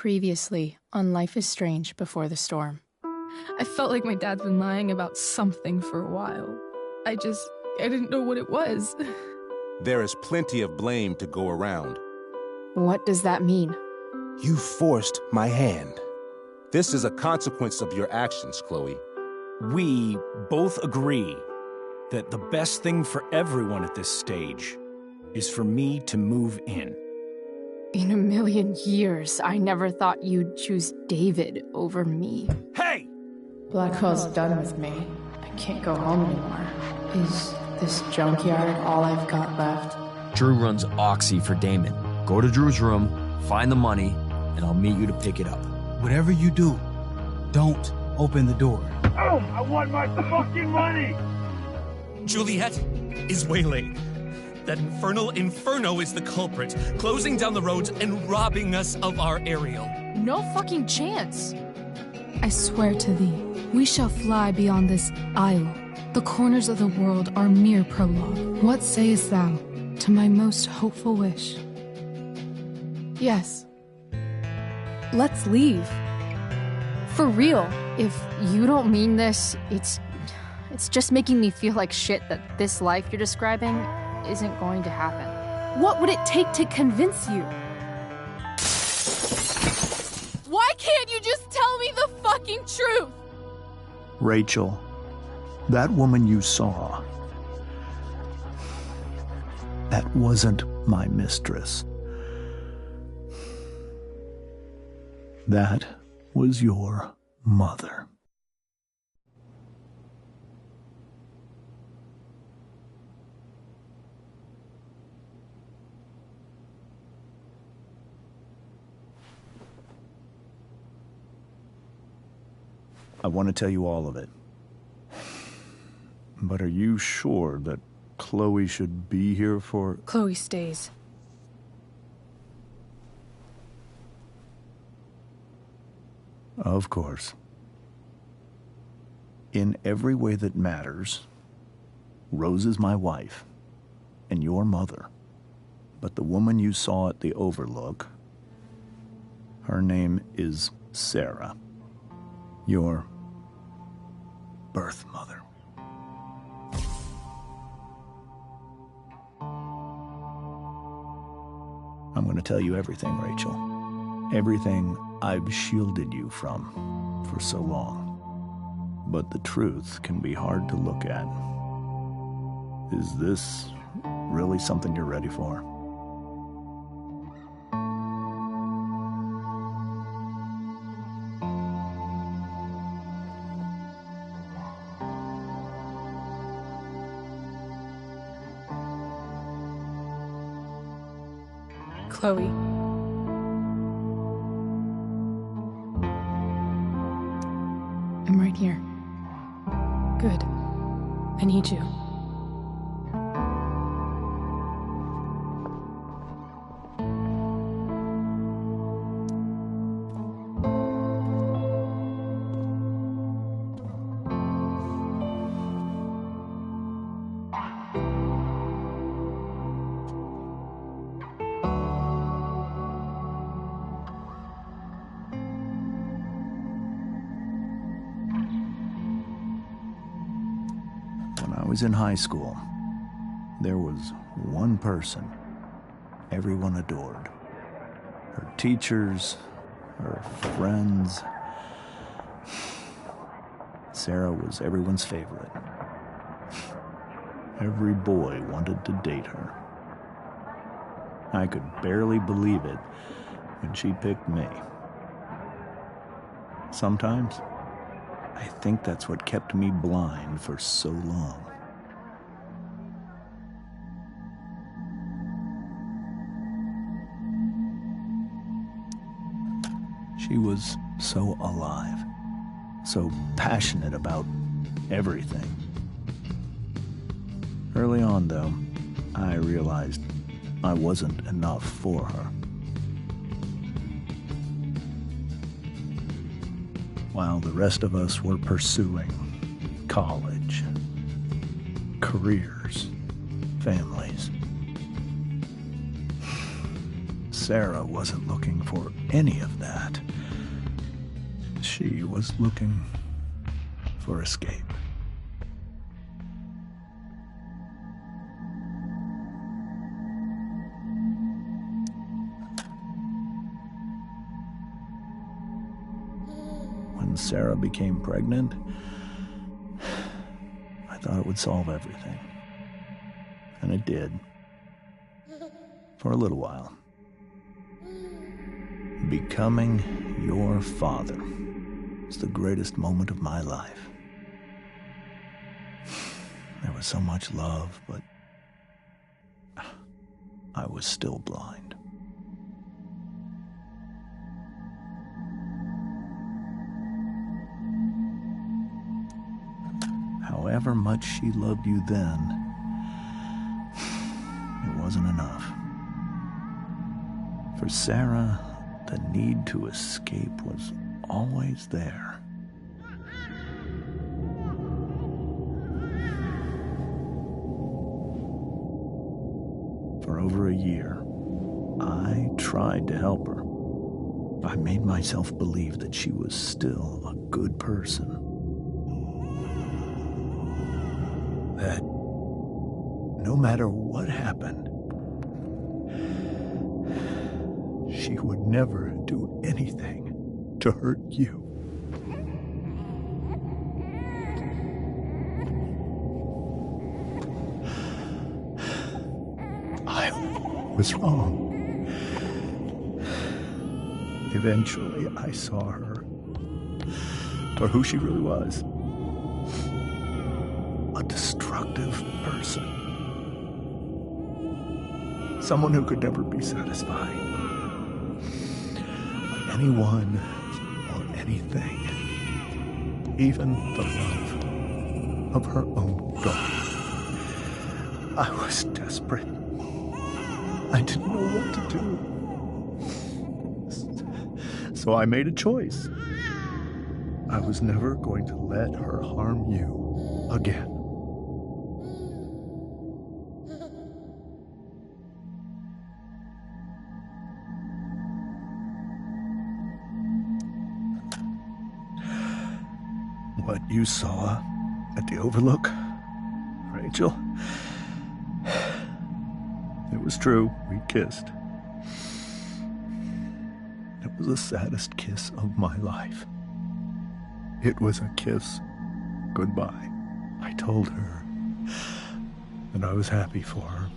Previously on Life is Strange Before the Storm. I felt like my dad's been lying about something for a while. I didn't know what it was. There is plenty of blame to go around. What does that mean? You forced my hand. This is a consequence of your actions, Chloe. We both agree that the best thing for everyone at this stage is for me to move in. In a million years, I never thought you'd choose David over me. Hey! Blackwell's done with me. I can't go home anymore. Is this junkyard all I've got left? Drew runs Oxy for Damon. Go to Drew's room, find the money, and I'll meet you to pick it up. Whatever you do, don't open the door. Oh, I want my fucking money! Juliet is waylaid. That infernal Inferno is the culprit, closing down the roads and robbing us of our aerial. No fucking chance. I swear to thee, we shall fly beyond this isle. The corners of the world are mere prologue. What sayest thou to my most hopeful wish? Yes. Let's leave. For real. If you don't mean this, it's just making me feel like shit that this life you're describing isn't going to happen. What would it take to convince you? Why can't you just tell me the fucking truth? Rachel, that woman you saw, that wasn't my mistress. That was your mother. I want to tell you all of it. But are you sure that Chloe should be here for... Chloe stays. Of course. In every way that matters, Rose is my wife and your mother. But the woman you saw at the Overlook, her name is Sarah. Your birth mother. I'm going to tell you everything, Rachel. Everything I've shielded you from for so long. But the truth can be hard to look at. Is this really something you're ready for? Chloe. I'm right here. Good. I need you. When I was in high school, there was one person everyone adored. Her teachers, her friends. Sarah was everyone's favorite. Every boy wanted to date her. I could barely believe it when she picked me. Sometimes, I think that's what kept me blind for so long. She was so alive, so passionate about everything. Early on, though, I realized I wasn't enough for her. While the rest of us were pursuing college, careers, families, Sarah wasn't looking for any of that. She was looking for escape. When Sarah became pregnant, I thought it would solve everything. And it did. For a little while. Becoming your father was the greatest moment of my life. There was so much love, but I was still blind. However much she loved you then, it wasn't enough. For Sarah, the need to escape was always there. For over a year, I tried to help her. I made myself believe that she was still a good person. That no matter what happened, she would never do anything to hurt you. I was wrong. Eventually, I saw her for who she really was. A destructive person. Someone who could never be satisfied by anyone or anything. Even the love of her own daughter. I was desperate. I didn't know what to do. So I made a choice. I was never going to let her harm you again. What you saw at the Overlook, Rachel, it was true. We kissed. It was the saddest kiss of my life. It was a kiss goodbye. I told her that I was happy for her.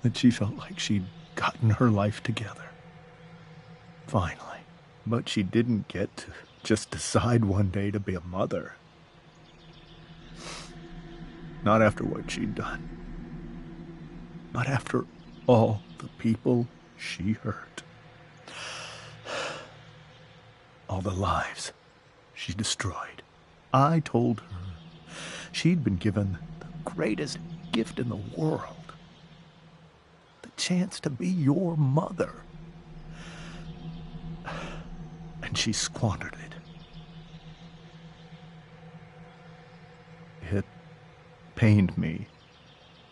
That she felt like she'd gotten her life together. Finally. But she didn't get to just decide one day to be a mother. Not after what she'd done. But after all the people she hurt. All the lives she destroyed. I told her she'd been given the greatest gift in the world. The chance to be your mother. And she squandered it. It pained me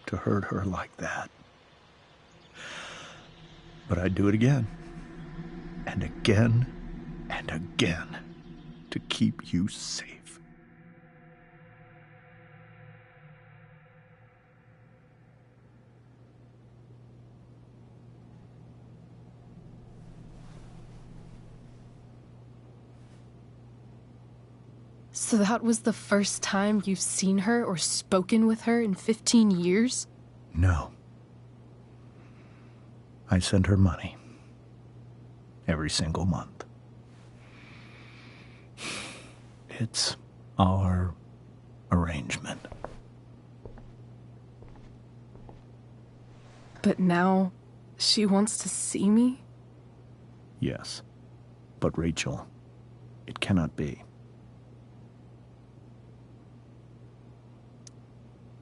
to hurt her like that. But I'd do it again. And again. And again. To keep you safe. So that was the first time you've seen her or spoken with her in 15 years? No. I sent her money. Every single month. It's our arrangement. But now, she wants to see me? Yes. But Rachel, it cannot be.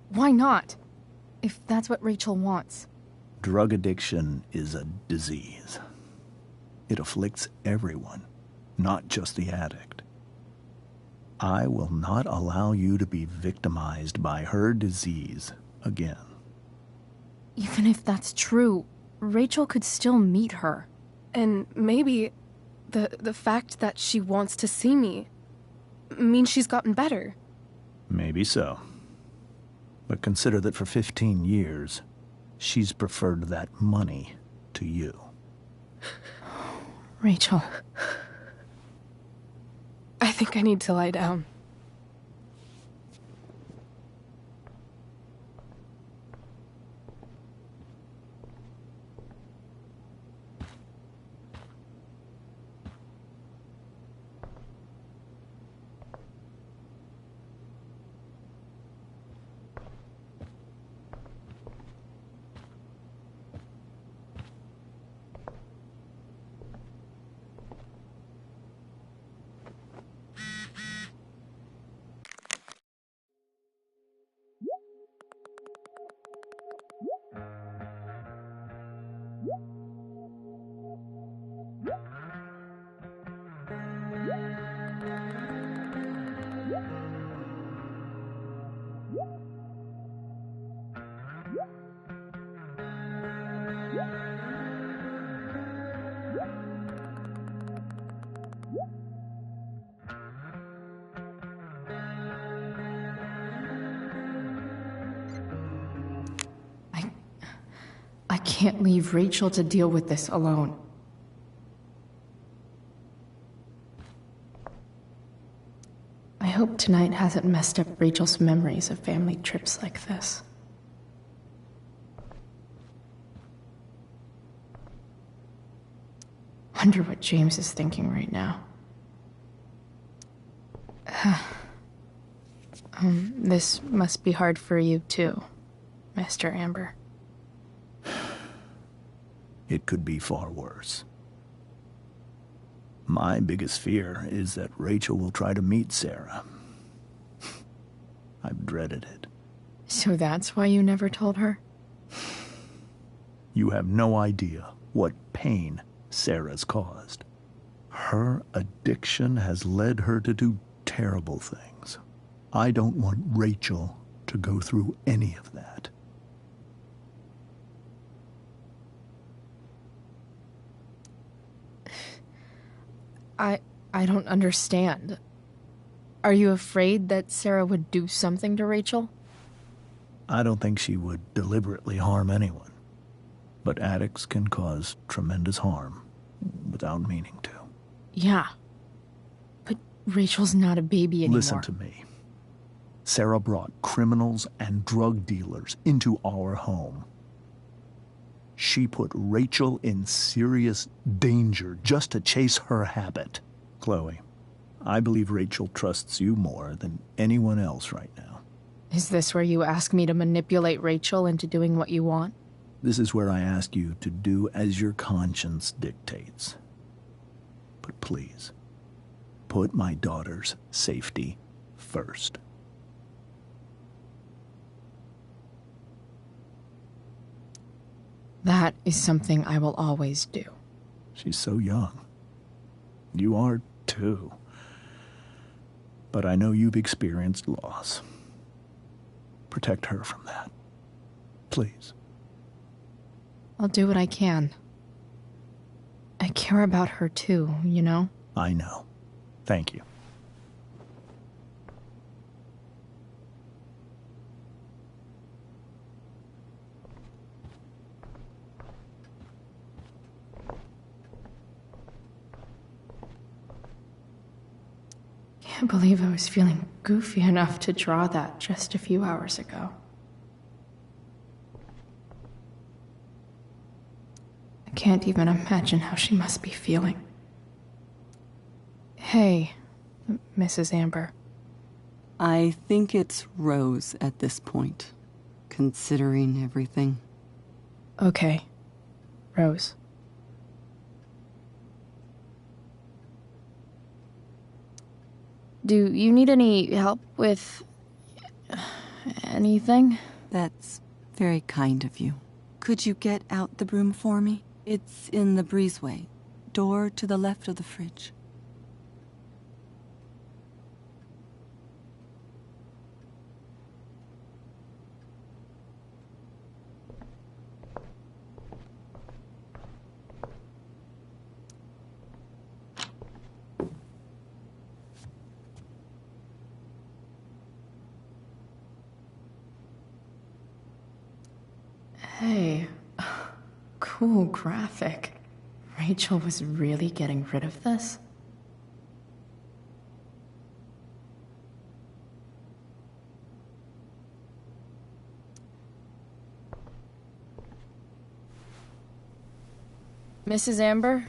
Why not? If that's what Rachel wants. Drug addiction is a disease. It afflicts everyone, not just the addict. I will not allow you to be victimized by her disease again. Even if that's true, Rachel could still meet her. And maybe the fact that she wants to see me means she's gotten better. Maybe so. But consider that for 15 years, she's preferred that money to you. Rachel. I think I need to lie down. I can't leave Rachel to deal with this alone. I hope tonight hasn't messed up Rachel's memories of family trips like this. Wonder what James is thinking right now. This must be hard for you too, Mr. Amber. It could be far worse. My biggest fear is that Rachel will try to meet Sarah. I've dreaded it. So that's why you never told her? You have no idea what pain Sarah's caused. Her addiction has led her to do terrible things. I don't want Rachel to go through any of that. I don't understand. Are you afraid that Sarah would do something to Rachel? I don't think she would deliberately harm anyone. But addicts can cause tremendous harm without meaning to. Yeah. But Rachel's not a baby anymore. Listen to me. Sarah brought criminals and drug dealers into our home. She put Rachel in serious danger just to chase her habit. Chloe, I believe Rachel trusts you more than anyone else right now. Is this where you ask me to manipulate Rachel into doing what you want? This is where I ask you to do as your conscience dictates. But please, put my daughter's safety first. That is something I will always do. She's so young. You are too. But I know you've experienced loss. Protect her from that. Please. I'll do what I can. I care about her too, you know? I know. Thank you. Can't believe I was feeling goofy enough to draw that just a few hours ago. I can't even imagine how she must be feeling. Hey, Mrs. Amber. I think it's Rose at this point, considering everything. Okay, Rose. Do you need any help with anything? That's very kind of you. Could you get out the broom for me? It's in the breezeway, door to the left of the fridge. Ooh, graphic. Rachel was really getting rid of this? Mrs. Amber,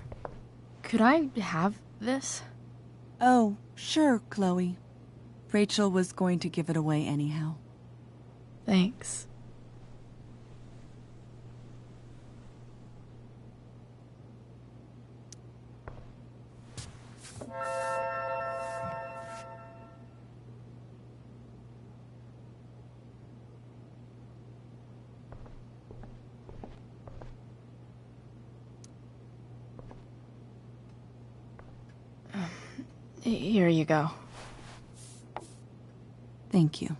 could I have this? Oh, sure, Chloe. Rachel was going to give it away anyhow. Thanks. Here you go. Thank you.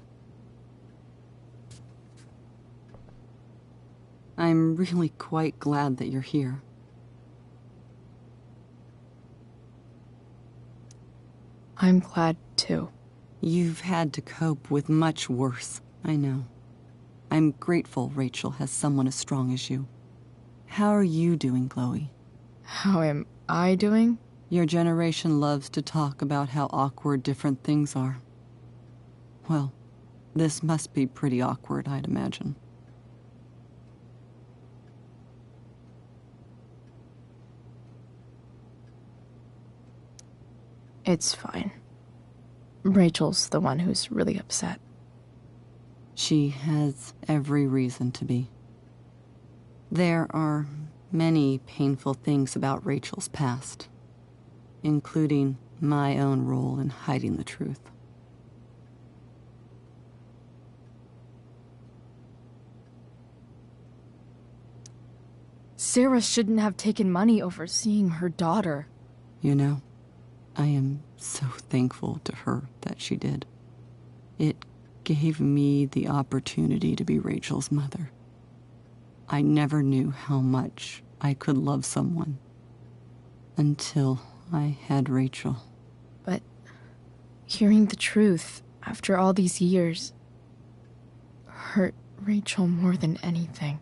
I'm really quite glad that you're here. I'm glad too. You've had to cope with much worse, I know. I'm grateful Rachel has someone as strong as you. How are you doing, Chloe? How am I doing? Your generation loves to talk about how awkward different things are. Well, this must be pretty awkward, I'd imagine. It's fine. Rachel's the one who's really upset. She has every reason to be. There are many painful things about Rachel's past, including my own role in hiding the truth. Sarah shouldn't have taken money over seeing her daughter. You know, I am so thankful to her that she did. It gave me the opportunity to be Rachel's mother. I never knew how much I could love someone until I had Rachel. But hearing the truth after all these years hurt Rachel more than anything.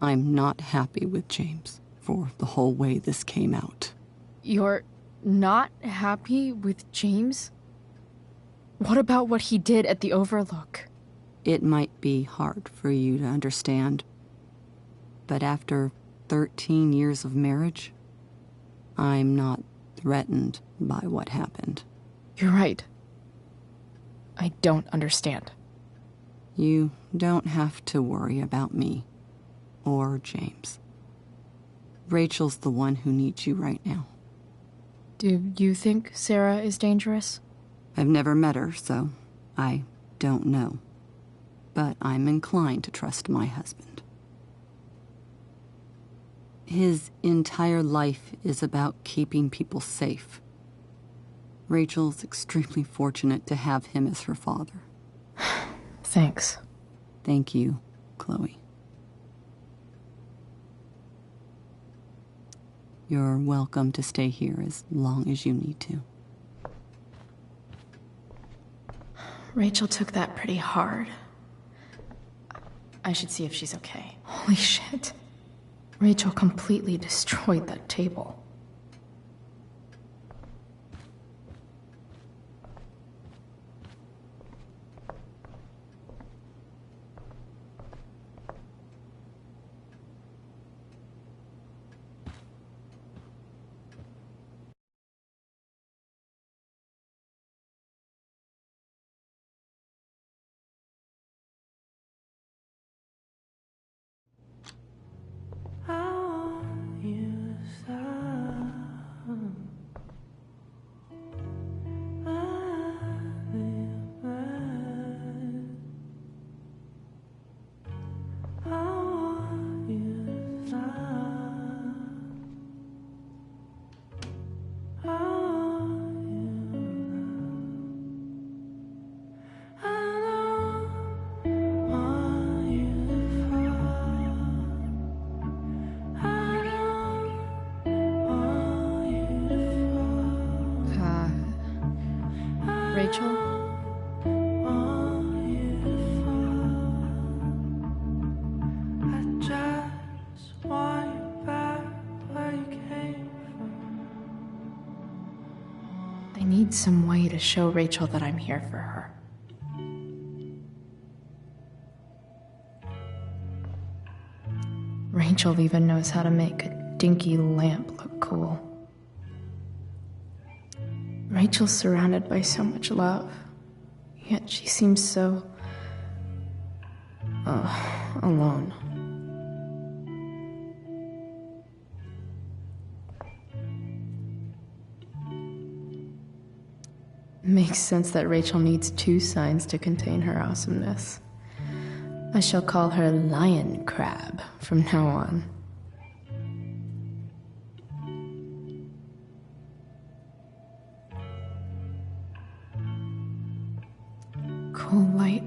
I'm not happy with James for the whole way this came out. You're not happy with James? What about what he did at the Overlook? It might be hard for you to understand, but after 13 years of marriage, I'm not threatened by what happened. You're right. I don't understand. You don't have to worry about me or James. Rachel's the one who needs you right now. Do you think Sarah is dangerous? I've never met her, so I don't know. But I'm inclined to trust my husband. His entire life is about keeping people safe. Rachel's extremely fortunate to have him as her father. Thanks. Thank you, Chloe. You're welcome to stay here as long as you need to. Rachel took that pretty hard. I should see if she's okay. Holy shit. Rachel completely destroyed that table. Rachel? I just want need some way to show Rachel that I'm here for her. Rachel even knows how to make a dinky lamp look cool. Rachel's surrounded by so much love, yet she seems so... alone. Makes sense that Rachel needs 2 signs to contain her awesomeness. I shall call her Lion Crab from now on. Cool light.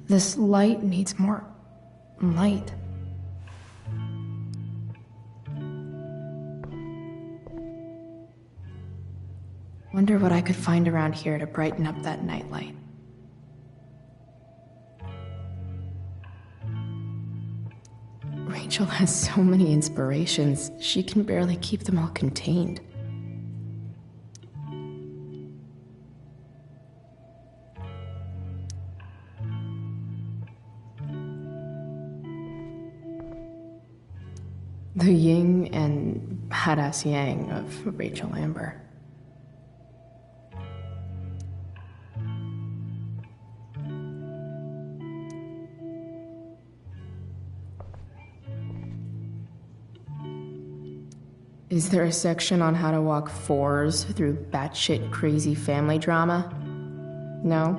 This light needs more light. Wonder what I could find around here to brighten up that nightlight. Rachel has so many inspirations, she can barely keep them all contained. The yin and badass yang of Rachel Amber. Is there a section on how to walk 4s through batshit crazy family drama? No?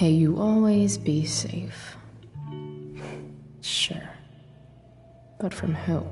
May you always be safe. Sure. But from who?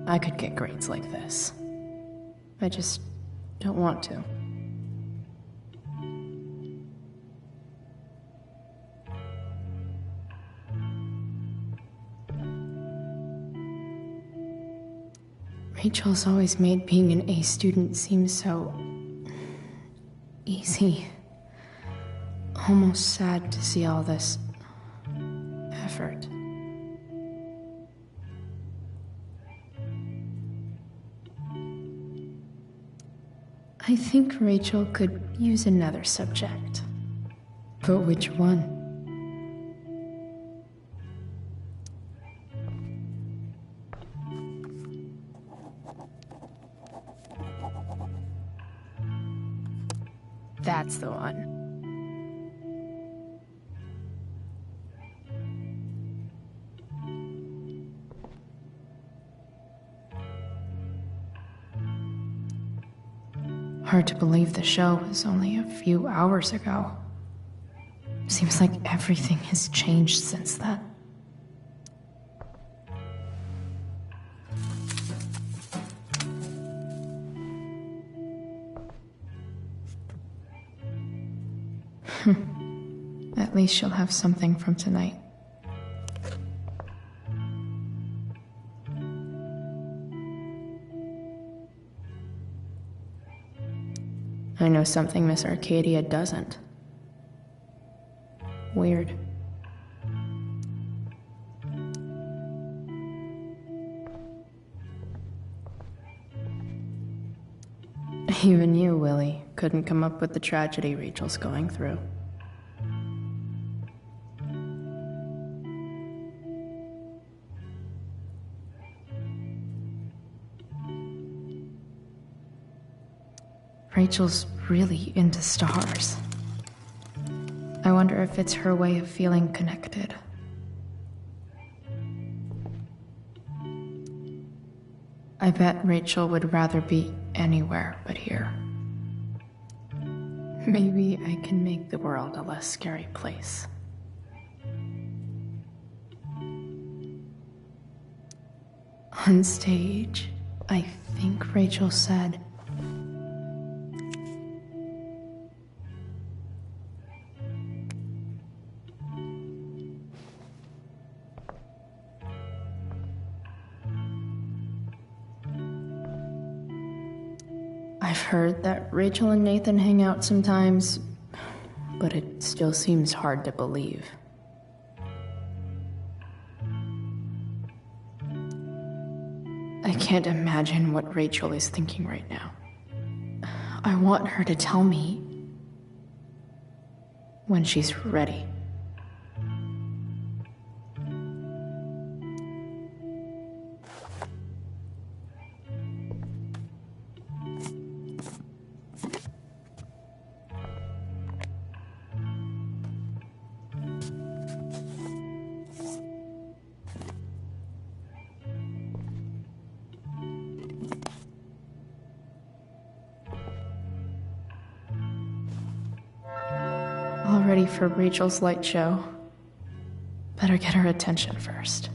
I could get grades like this. I just don't want to. Rachel's always made being an A student seem so... easy. Almost sad to see all this... effort. I think Rachel could use another subject. But which one? That's the one. Hard to believe the show was only a few hours ago. Seems like everything has changed since then. At least she'll have something from tonight. I know something Miss Arcadia doesn't. Weird. Even you, Willie, couldn't come up with the tragedy Rachel's going through. Rachel's really into stars. I wonder if it's her way of feeling connected. I bet Rachel would rather be anywhere but here. Maybe I can make the world a less scary place. On stage, I think Rachel said, I've heard that Rachel and Nathan hang out sometimes, but it still seems hard to believe. I can't imagine what Rachel is thinking right now. I want her to tell me when she's ready. All ready for Rachel's light show. Better get her attention first.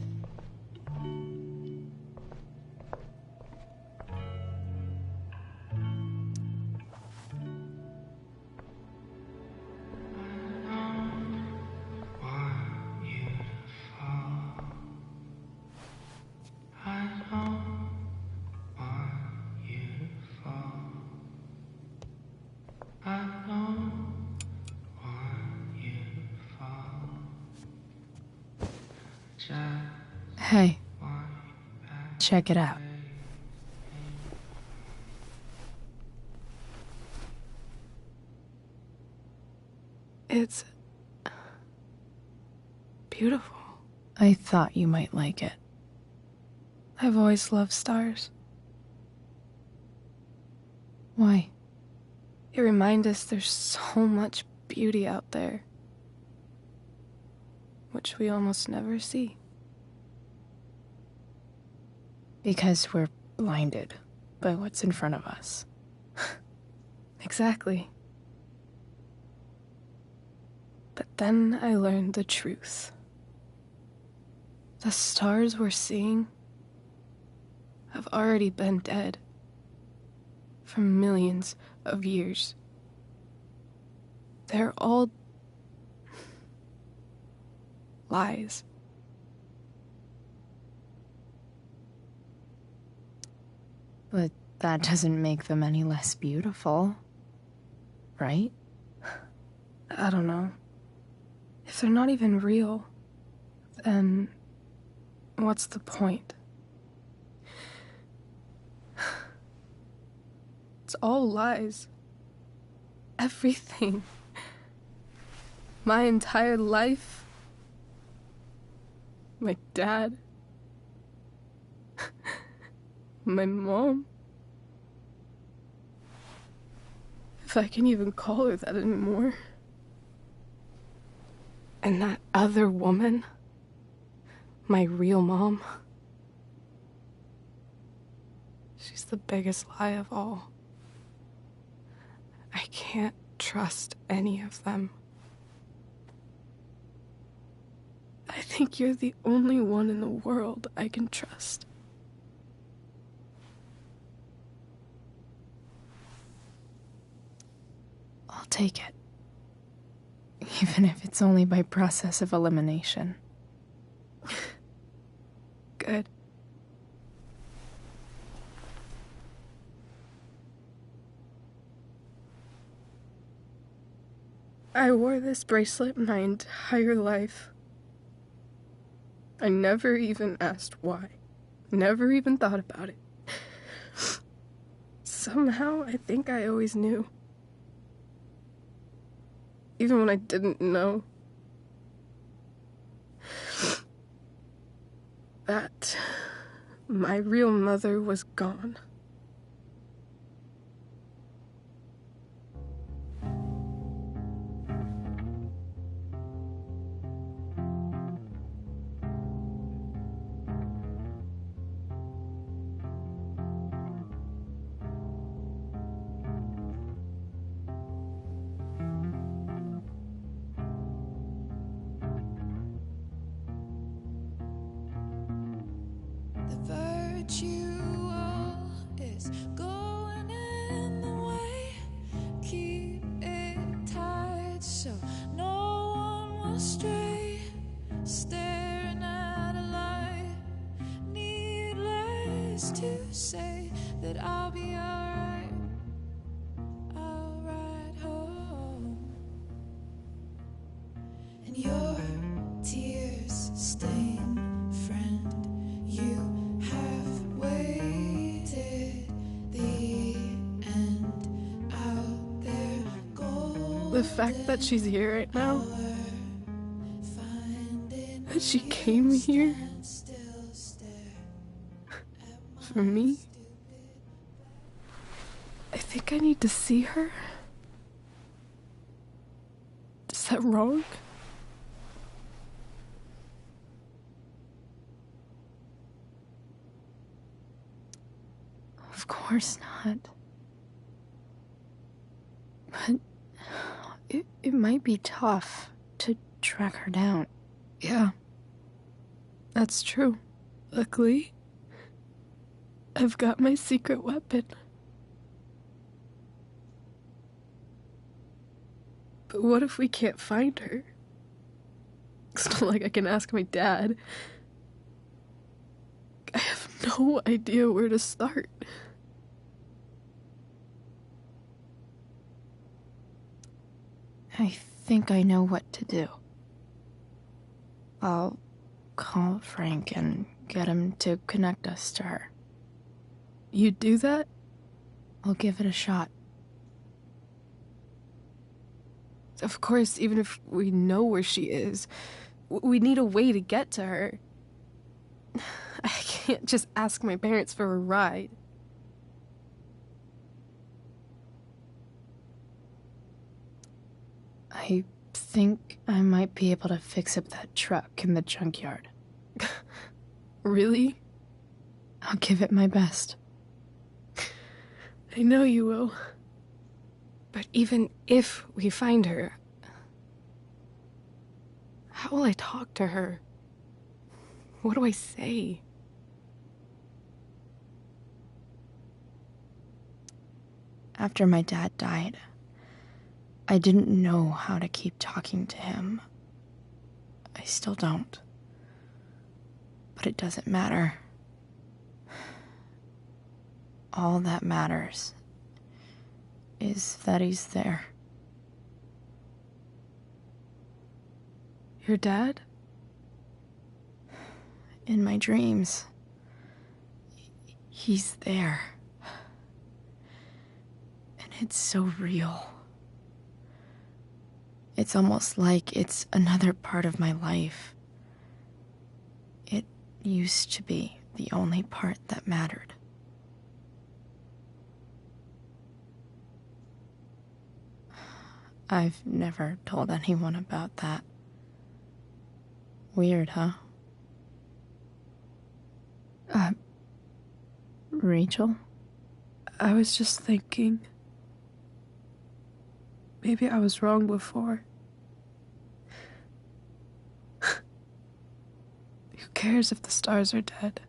Hey, check it out. It's beautiful. I thought you might like it. I've always loved stars. Why? They remind us there's so much beauty out there, which we almost never see. Because we're blinded by what's in front of us. Exactly. But then I learned the truth. The stars we're seeing have already been dead for millions of years. They're all lies. But that doesn't make them any less beautiful, right? I don't know. If they're not even real, then what's the point? It's all lies. Everything. My entire life. My dad. My mom. If I can even call her that anymore. And that other woman. My real mom. She's the biggest lie of all. I can't trust any of them. I think you're the only one in the world I can trust. I'll take it. Even if it's only by process of elimination. Good. I wore this bracelet my entire life. I never even asked why. Never even thought about it. Somehow, I think I always knew. Even when I didn't know. That my real mother was gone. Is going in the way. Keep it tight so no one will stray. Staring at a light. Needless to say that I'll be alright. I'll ride home. And your tears stain friend. You have waited the end out there. The fact that she's here right now, that she came here for me, I think I need to see her. Is that wrong? Of course not. But it might be tough to track her down. Yeah, that's true. Luckily, I've got my secret weapon. But what if we can't find her? It's not like I can ask my dad. I have no idea where to start. I think I know what to do. I'll call Frank and get him to connect us to her. You'd do that? I'll give it a shot. Of course, even if we know where she is, we need a way to get to her. I can't just ask my parents for a ride. I think I might be able to fix up that truck in the junkyard. Really? I'll give it my best. I know you will. But even if we find her, how will I talk to her? What do I say? After my dad died, I didn't know how to keep talking to him. I still don't. But it doesn't matter. All that matters is that he's there. Your dad? In my dreams, he's there. And it's so real. It's almost like it's another part of my life. It used to be the only part that mattered. I've never told anyone about that. Weird, huh? Rachel? I was just thinking. Maybe I was wrong before. Who cares if the stars are dead?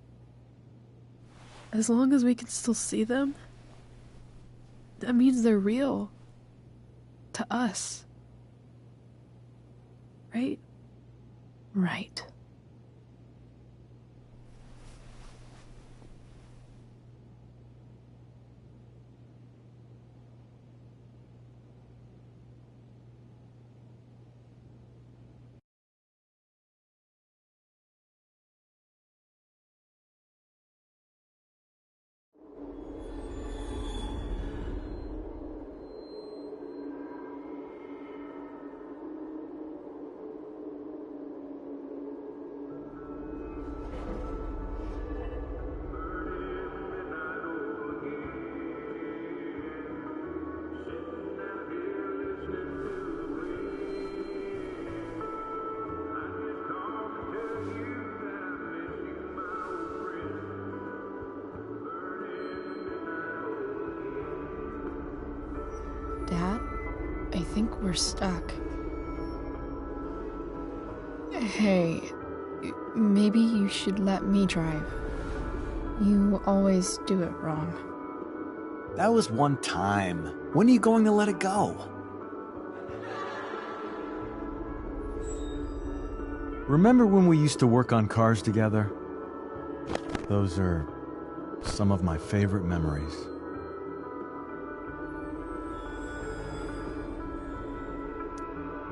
As long as we can still see them, that means they're real. To us. Right? Right. think we're stuck. Hey, maybe you should let me drive. You always do it wrong. That was one time. When are you going to let it go? Remember when we used to work on cars together? Those are some of my favorite memories.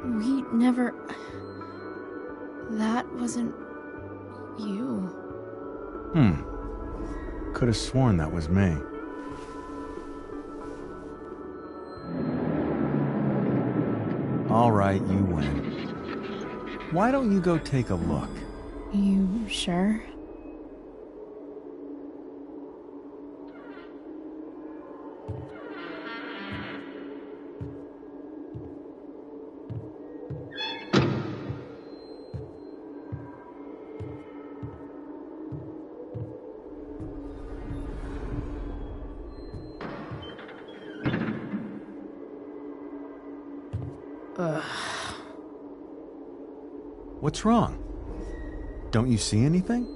We never... That wasn't... you. Could have sworn that was me. All right, you win. Why don't you go take a look? You sure? What's wrong? Don't you see anything?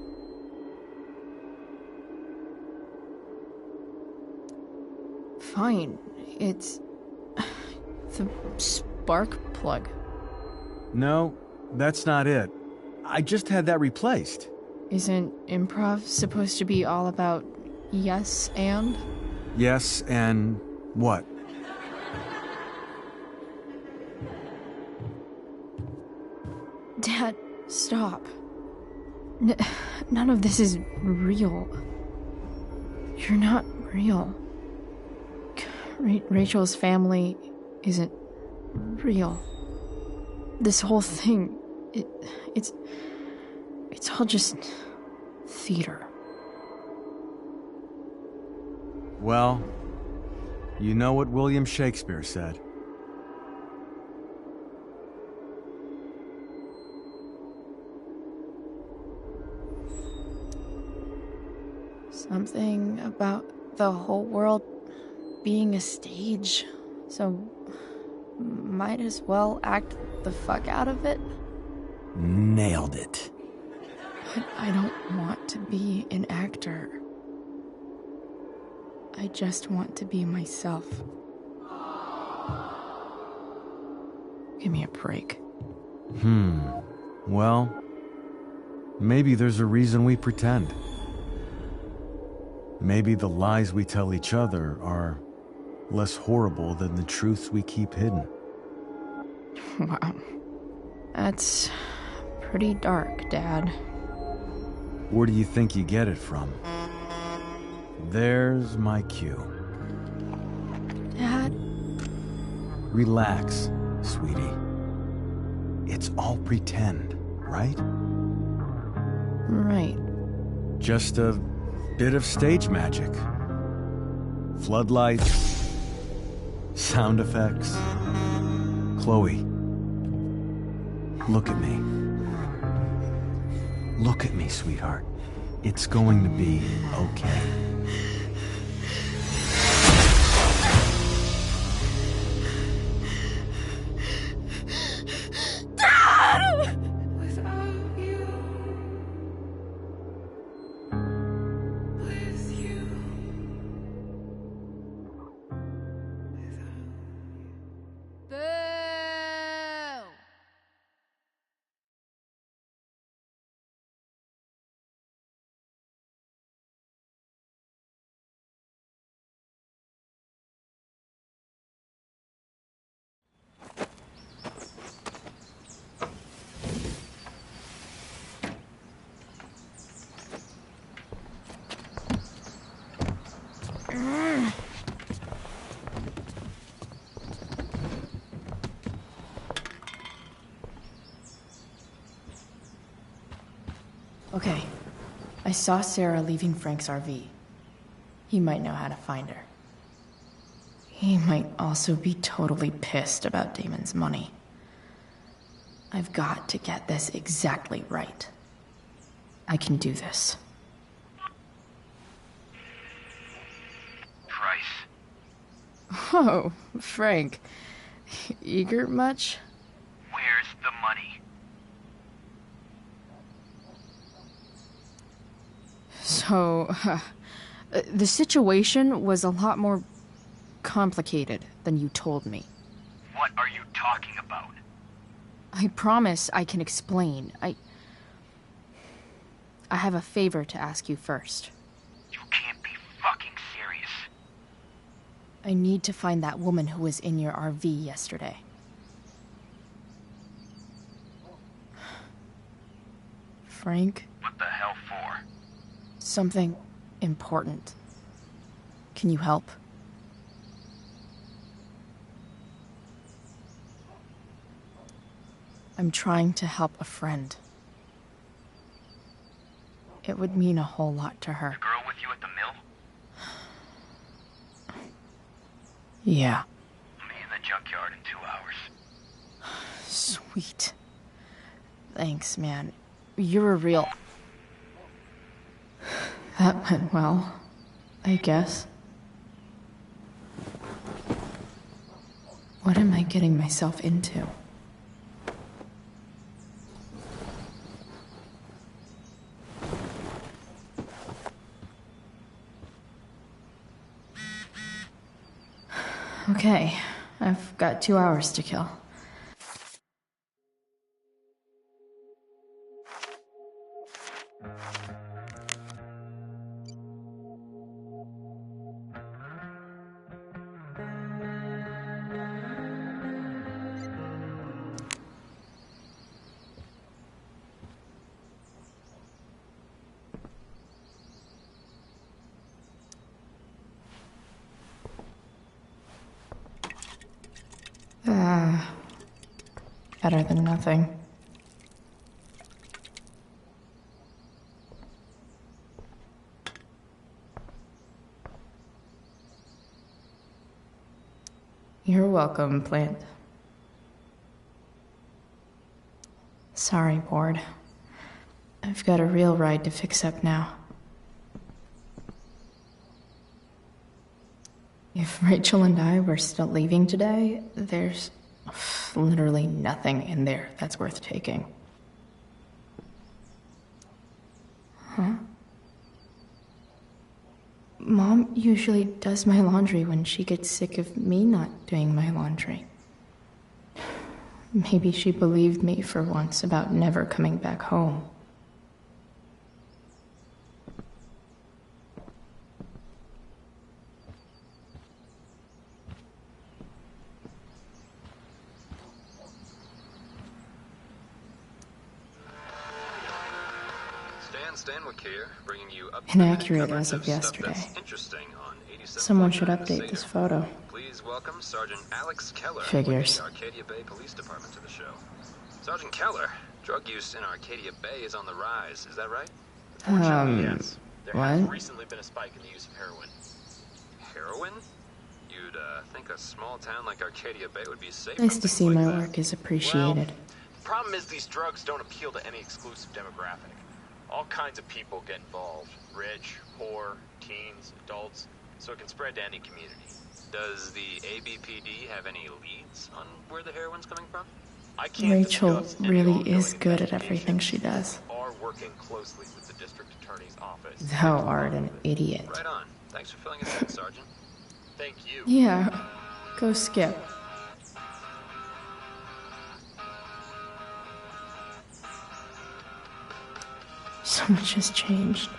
Fine. It's... the spark plug. No, that's not it. I just had that replaced. Isn't improv supposed to be all about yes and? Yes, and what? Dad, stop. None of this is real. You're not real. Rachel's family isn't real. This whole thing, it's all just theater. Well, you know what William Shakespeare said. Something about the whole world being a stage, so might as well act the fuck out of it. Nailed it. But I don't want to be an actor. I just want to be myself. Give me a break. Well, maybe there's a reason we pretend. Maybe the lies we tell each other are less horrible than the truths we keep hidden. Wow. That's pretty dark, Dad. Where do you think you get it from? There's my cue. Dad? Relax, sweetie. It's all pretend, right? Right. Just a bit of stage magic. Floodlights, sound effects. Chloe, look at me. Look at me, sweetheart. It's going to be okay. Okay. I saw Sarah leaving Frank's RV. He might know how to find her. He might also be totally pissed about Damon's money. I've got to get this exactly right. I can do this. Price. Oh, Frank. Eager much? Where's the money? So, the situation was a lot more complicated than you told me. What are you talking about? I promise I can explain. I have a favor to ask you first. You can't be fucking serious. I need to find that woman who was in your RV yesterday. Frank? What the hell for? Something important. Can you help? I'm trying to help a friend. It would mean a whole lot to her. The girl with you at the mill? Yeah. I'll meet you in the junkyard in 2 hours. Sweet. Thanks, man. You're a real... That went well, I guess. What am I getting myself into? Okay, I've got 2 hours to kill. Better than nothing. You're welcome, plant. Sorry, bored. I've got a real ride to fix up now. If Rachel and I were still leaving today, there's literally nothing in there that's worth taking. Huh? Mom usually does my laundry when she gets sick of me not doing my laundry. Maybe she believed me for once about never coming back home. Here, bringing you up Inaccurate as of yesterday. Someone should update this photo. Please welcome Sergeant Alex Keller. Figures. The Arcadia Bay Police Department to the show. Sergeant Keller, drug use in Arcadia Bay is on the rise. Is that right? Yes. There has What? recently been a spike in the use of heroin. Heroin? You'd think a small town like Arcadia Bay would be safe. Nice to see my work is appreciated. The problem is these drugs don't appeal to any exclusive demographic. All kinds of people get involved. Rich, poor, teens, adults. So it can spread to any community. Does the ABPD have any leads on where the heroin's coming from? I can't Rachel discuss any really ongoing is good at everything investigations. she does. We are working closely with the district attorney's office. Thou art an idiot. Right on. Thanks for filling us in, Sergeant. Thank you. Yeah, go skip. So much has changed.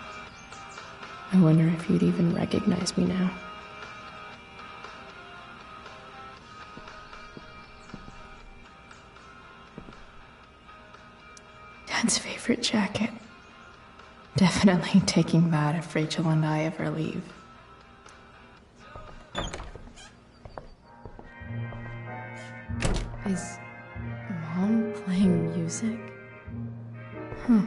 I wonder if you'd even recognize me now. Dad's favorite jacket. Definitely taking that if Rachel and I ever leave. Is Mom playing music? Huh.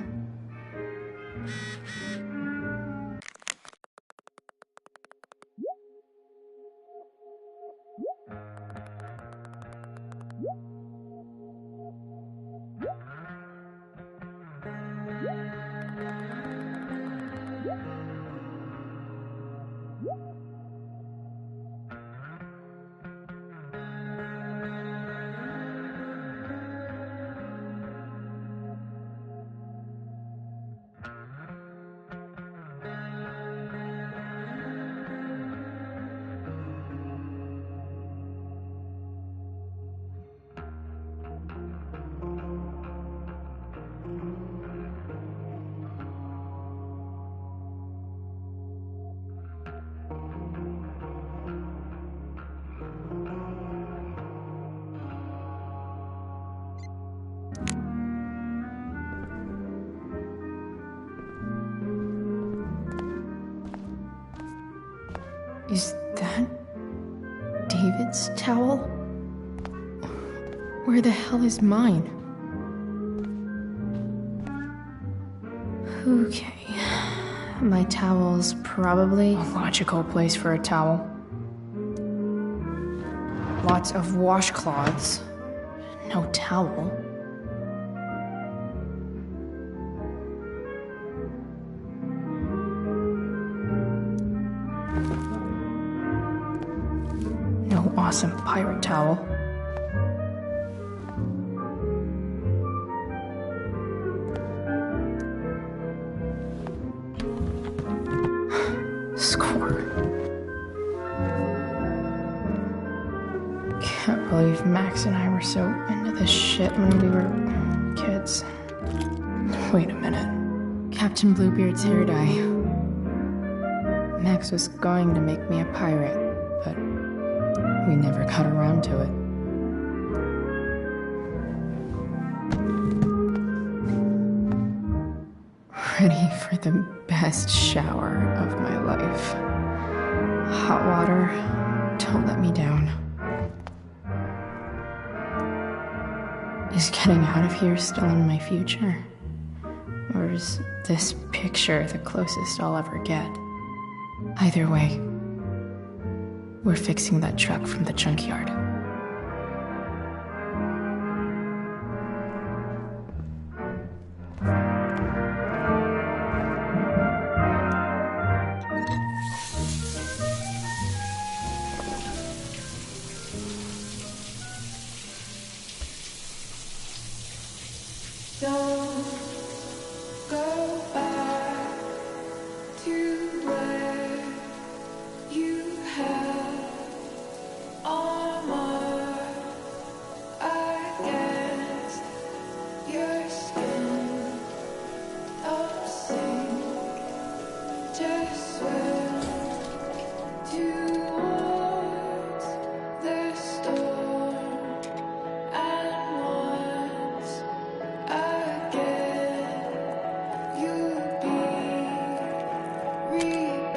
That David's towel? Where the hell is mine? Okay. My towel's probably a logical place for a towel. Lots of washcloths. No towel. No awesome pirate towel. Score. Can't believe Max and I were so into this shit when we were kids. Wait a minute. Captain Bluebeard's hair dye. Max was going to make me a pirate, but we never got around to it. Ready for the best shower of my life. Hot water, don't let me down. Is getting out of here still in my future? Or is this picture the closest I'll ever get? Either way, we're fixing that truck from the junkyard. Don't go back to where you had armor against your skin. Don't sink, just swim towards the storm. And once again, you'll be reborn,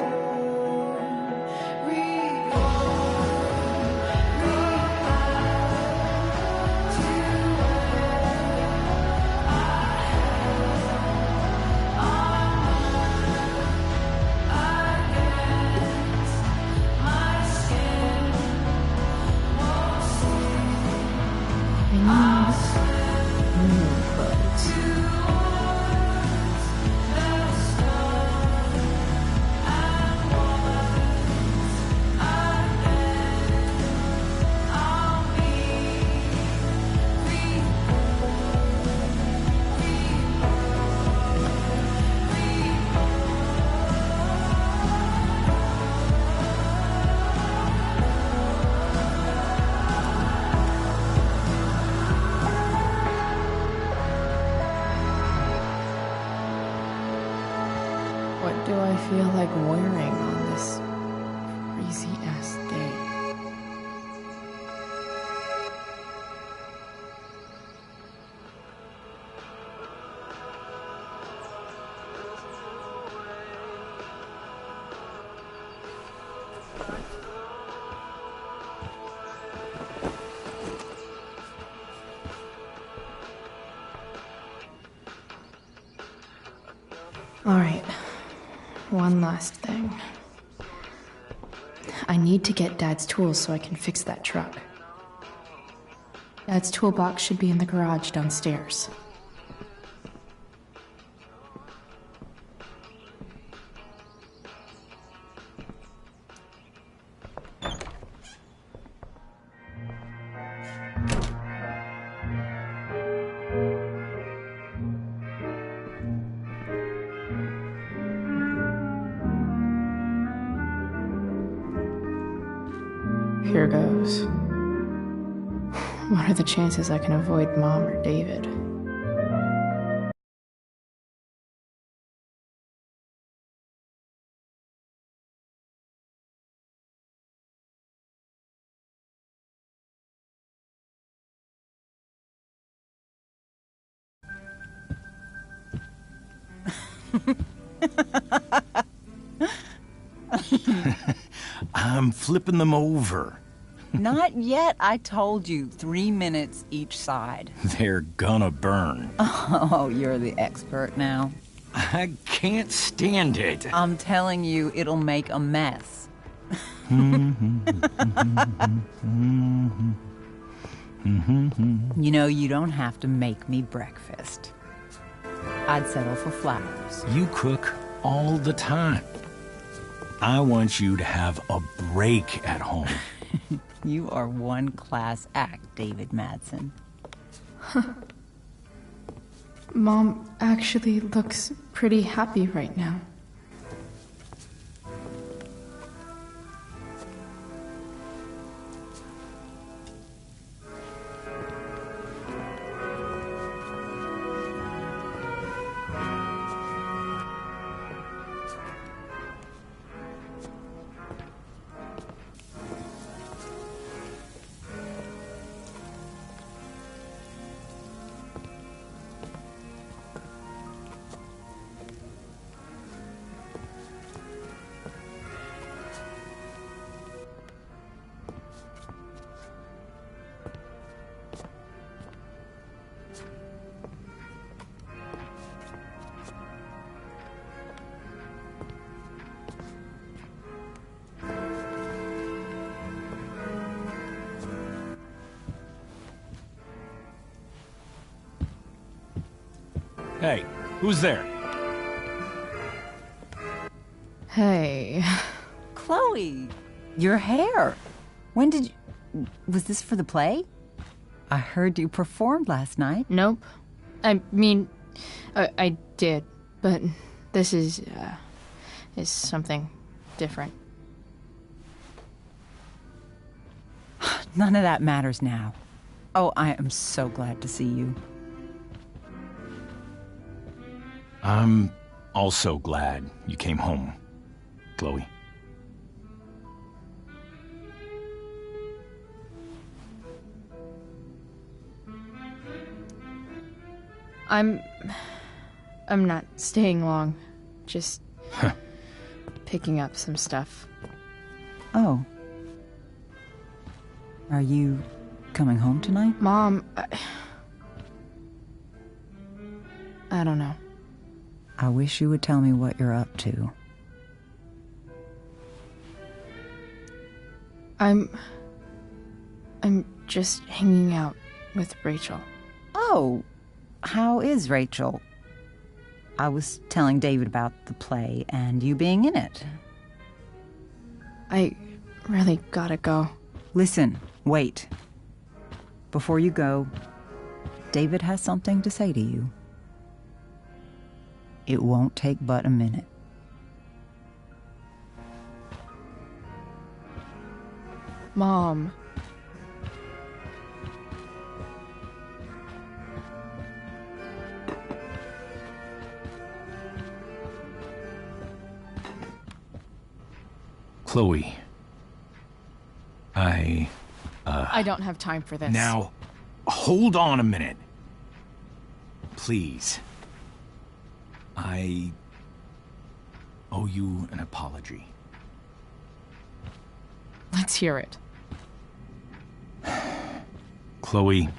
What do I feel like wearing on this crazy-ass day? All right, one last thing. I need to get Dad's tools so I can fix that truck. Dad's toolbox should be in the garage downstairs. Here goes. What are the chances I can avoid Mom or David? I'm flipping them over. Not yet. I told you, 3 minutes each side. They're gonna burn. Oh, you're the expert now. I can't stand it. I'm telling you, it'll make a mess. You know, you don't have to make me breakfast. I'd settle for flowers. You cook all the time. I want you to have a break at home. You are one class act, David Madsen. Mom actually looks pretty happy right now. Hey, who's there? Hey. Chloe, your hair. When did you... Was this for the play? I heard you performed last night. Nope. I mean, I did, but this is something different. None of that matters now. Oh, I am so glad to see you. I'm also glad you came home, Chloe. I'm not staying long. Just picking up some stuff. Oh. Are you coming home tonight? Mom, I don't know. I wish you would tell me what you're up to. I'm just hanging out with Rachel. Oh, how is Rachel? I was telling David about the play and you being in it. I really gotta go. Listen, wait. Before you go, David has something to say to you. It won't take but a minute. Mom. Chloe. I don't have time for this. Now, hold on a minute. Please. I owe you an apology. Let's hear it. Chloe,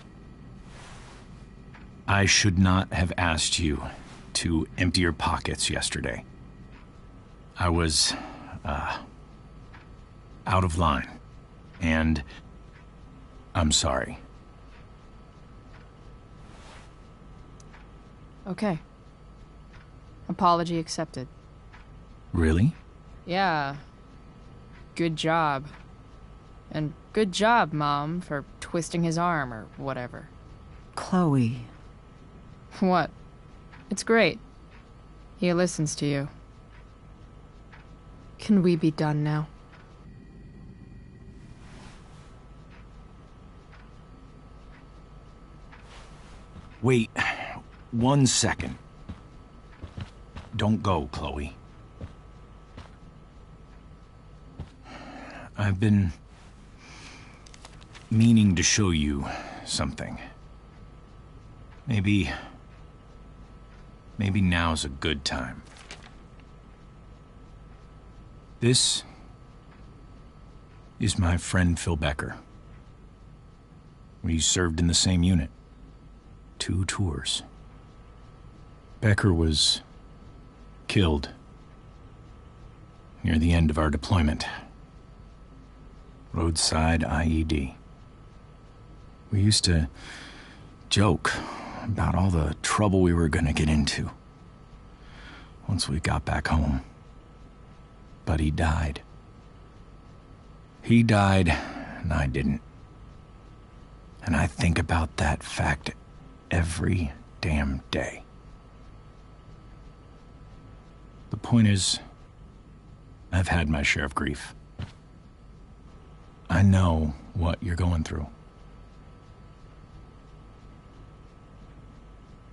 I should not have asked you to empty your pockets yesterday. I was, out of line, and I'm sorry. Okay. Apology accepted. Really? Yeah. Good job. And good job, Mom, for twisting his arm or whatever. Chloe. What? It's great. He listens to you. Can we be done now? Wait 1 second. Don't go, Chloe. I've been meaning to show you something. Maybe now's a good time. This is my friend Phil Becker. We served in the same unit. 2 tours. Becker was killed near the end of our deployment. Roadside IED. We used to joke about all the trouble we were gonna get into once we got back home. But he died. He died, and I didn't. And I think about that fact every damn day. The point is, I've had my share of grief. I know what you're going through.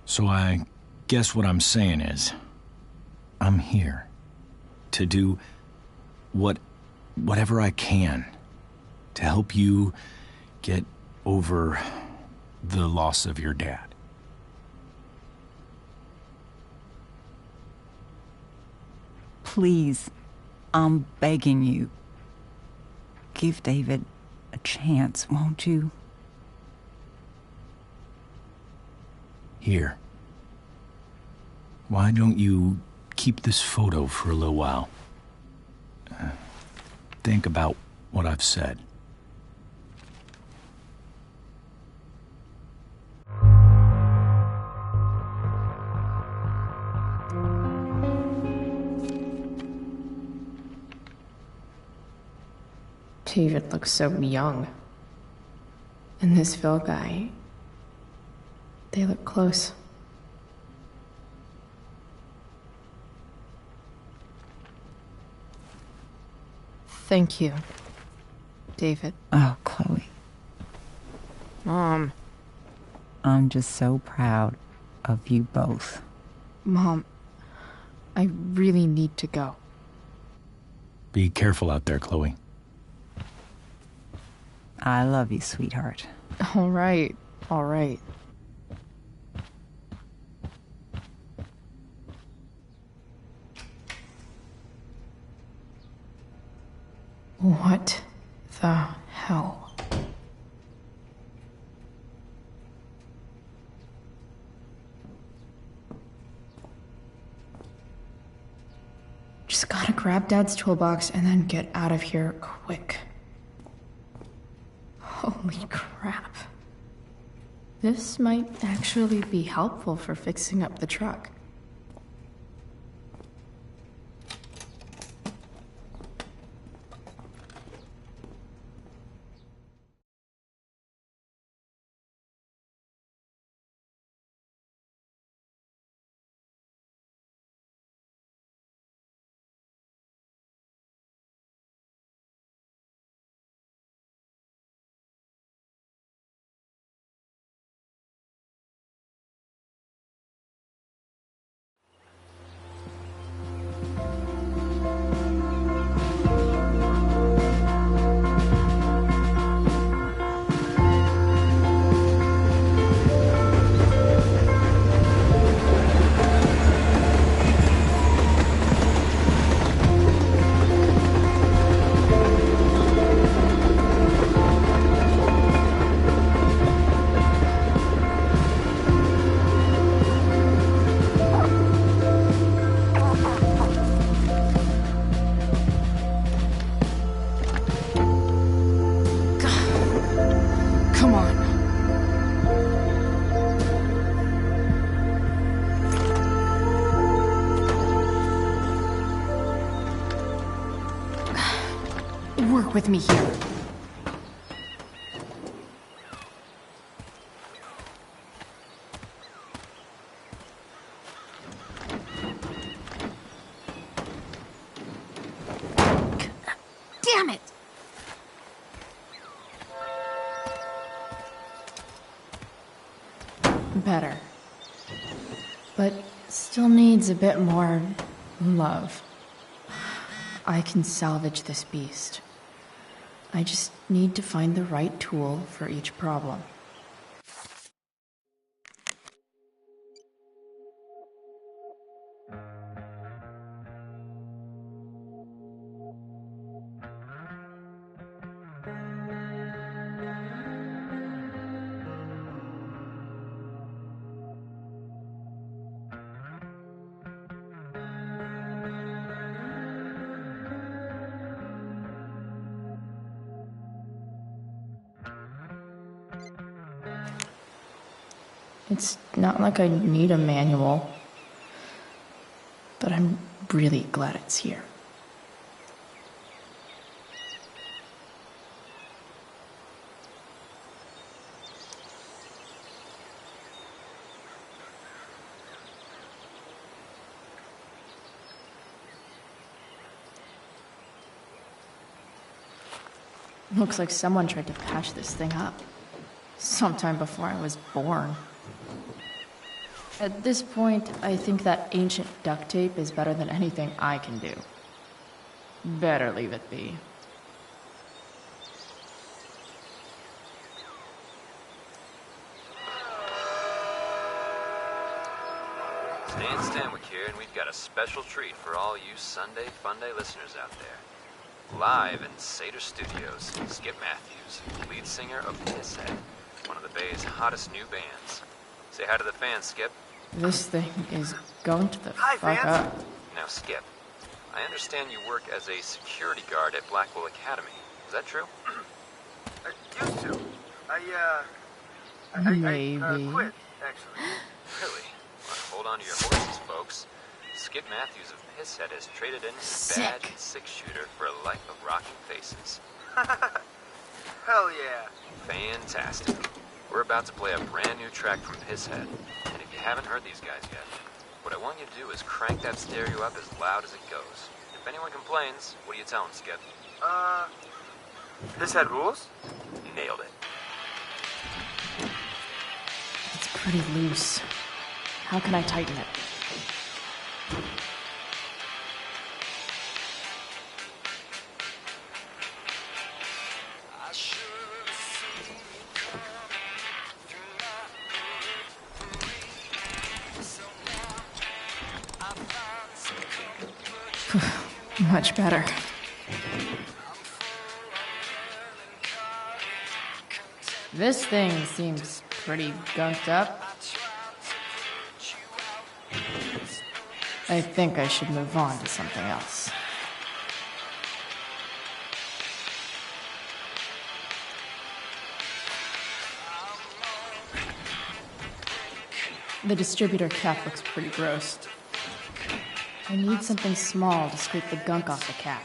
So I guess what I'm saying is, I'm here to do whatever I can to help you get over the loss of your dad. Please, I'm begging you. Give David a chance, won't you? Here. Why don't you keep this photo for a little while? Think about what I've said. David looks so young. And this Phil guy, they look close. Thank you, David. Oh, Chloe. Mom. I'm just so proud of you both. Mom, I really need to go. Be careful out there, Chloe. I love you, sweetheart. All right, all right. What the hell? Just gotta grab Dad's toolbox and then get out of here quick. Holy crap. This might actually be helpful for fixing up the truck. Work with me here. Damn it! Better. But still needs a bit more love. I can salvage this beast. I just need to find the right tool for each problem. It's not like I need a manual, but I'm really glad it's here. Looks like someone tried to patch this thing up sometime before I was born. At this point, I think that ancient duct tape is better than anything I can do. Better leave it be. Stan Stanwyck here, and we've got a special treat for all you Sunday Funday listeners out there. Live in Seder Studios, Skip Matthews, lead singer of Pisshead, one of the Bay's hottest new bands. Say hi to the fans, Skip. This thing is going to the fuck up. Now, Skip, I understand you work as a security guard at Blackwell Academy. Is that true? I used to. I quit, actually. Really? Well, hold on to your horses, folks. Skip Matthews of Pisshead has traded in his badge and six-shooter for a life of rocking faces. Hell yeah. Fantastic. We're about to play a brand new track from Pisshead, and if you haven't heard these guys yet, what I want you to do is crank that stereo up as loud as it goes. If anyone complains, what do you tell them, Skip? Pisshead rules? Nailed it. It's pretty loose. How can I tighten it? Much better. This thing seems pretty gunked up. I think I should move on to something else. The distributor cap looks pretty gross. I need something small to scrape the gunk off the cap.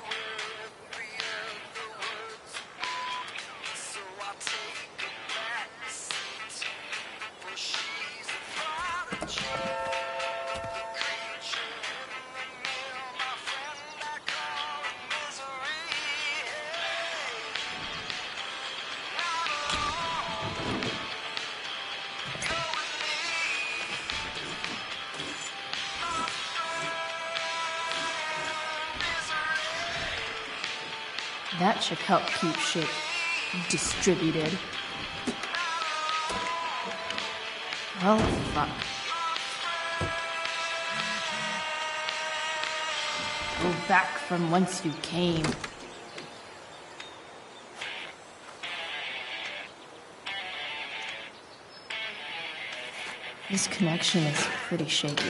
That should help keep shit distributed. Oh, fuck. Go back from whence you came. This connection is pretty shaky.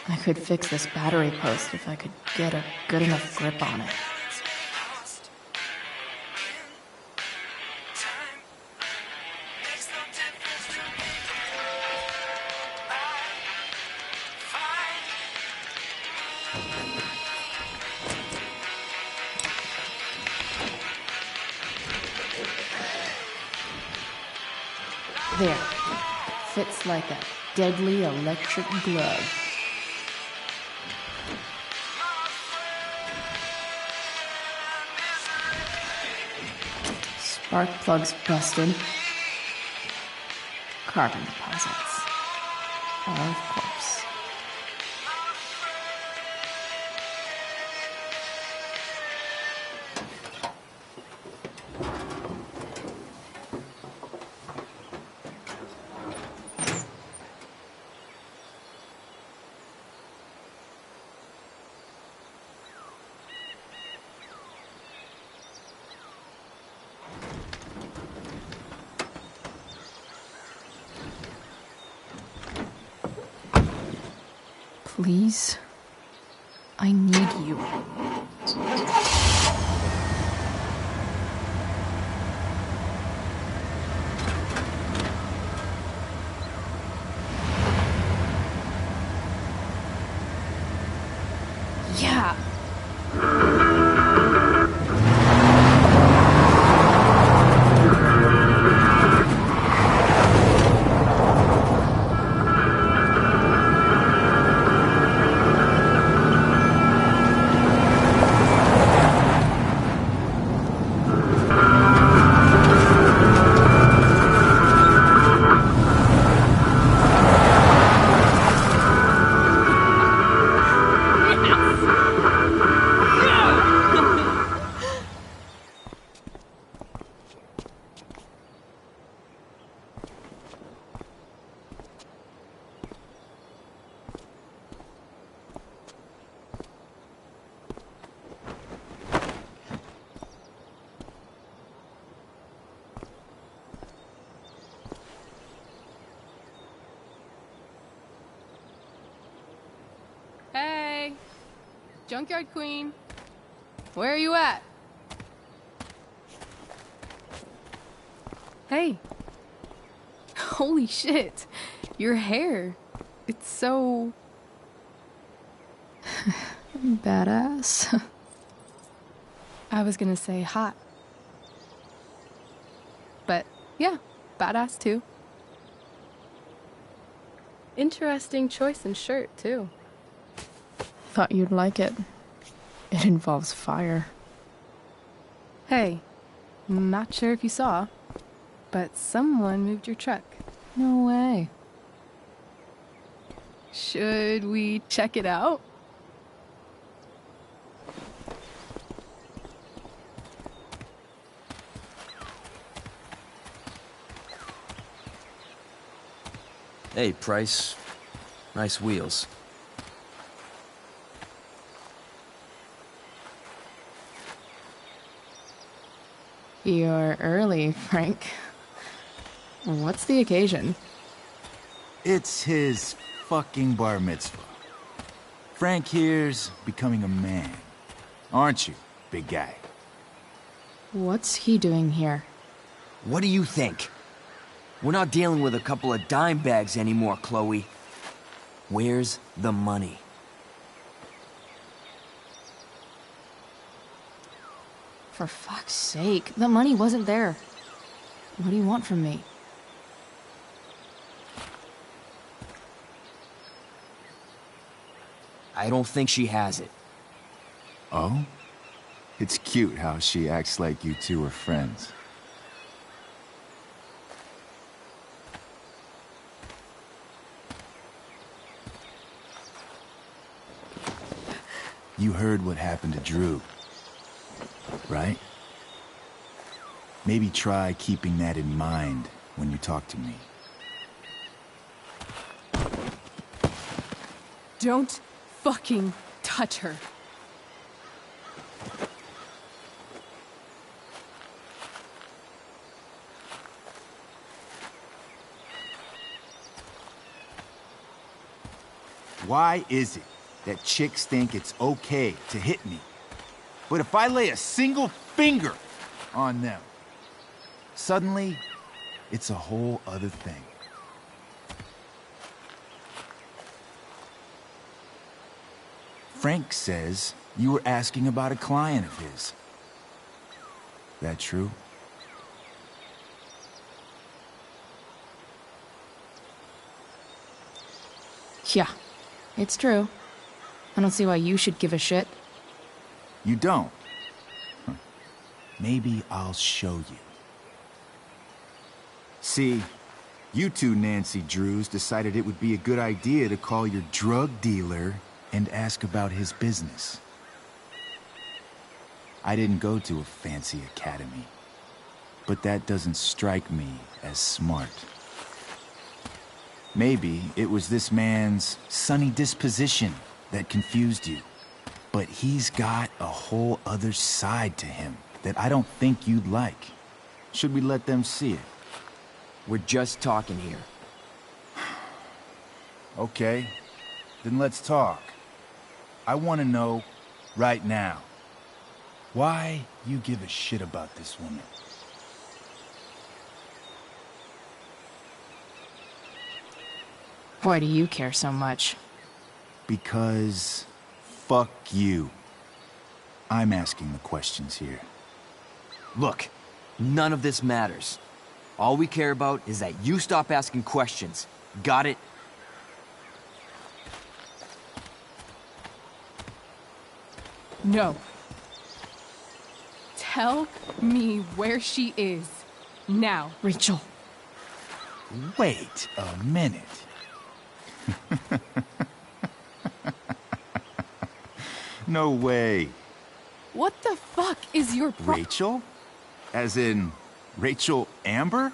I could fix this battery post if I could get a good enough grip on it. There. Fits like a deadly electric glove. Spark plugs busted. Carbon deposits. Of course. Please, I need you. Junkyard Queen, where are you at? Hey. Holy shit. Your hair. It's so... Badass. I was gonna say hot. But yeah, badass too. Interesting choice in shirt too. Thought you'd like it. It involves fire. Hey, not sure if you saw, but someone moved your truck. No way. Should we check it out? Hey, Price. Nice wheels. You're early, Frank. What's the occasion? It's his fucking bar mitzvah. Frank here's becoming a man. Aren't you, big guy? What's he doing here? What do you think? We're not dealing with a couple of dime bags anymore, Chloe. Where's the money? For fuck's sake, the money wasn't there. What do you want from me? I don't think she has it. Oh? It's cute how she acts like you two are friends. You heard what happened to Drew, right? Maybe try keeping that in mind when you talk to me. Don't fucking touch her. Why is it that chicks think it's okay to hit me? But if I lay a single finger on them, suddenly it's a whole other thing. Frank says you were asking about a client of his. That true? Yeah, it's true. I don't see why you should give a shit. You don't? Huh. Maybe I'll show you. See, you two Nancy Drews decided it would be a good idea to call your drug dealer and ask about his business. I didn't go to a fancy academy, but that doesn't strike me as smart. Maybe it was this man's sunny disposition that confused you. But he's got a whole other side to him that I don't think you'd like. Should we let them see it? We're just talking here. Okay, then let's talk. I want to know, right now, why you give a shit about this woman. Why do you care so much? Because fuck you. I'm asking the questions here. Look, none of this matters. All we care about is that you stop asking questions. Got it? No. Tell me where she is. Now. Rachel. Wait a minute. No way. What the fuck is your Rachel? As in, Rachel Amber?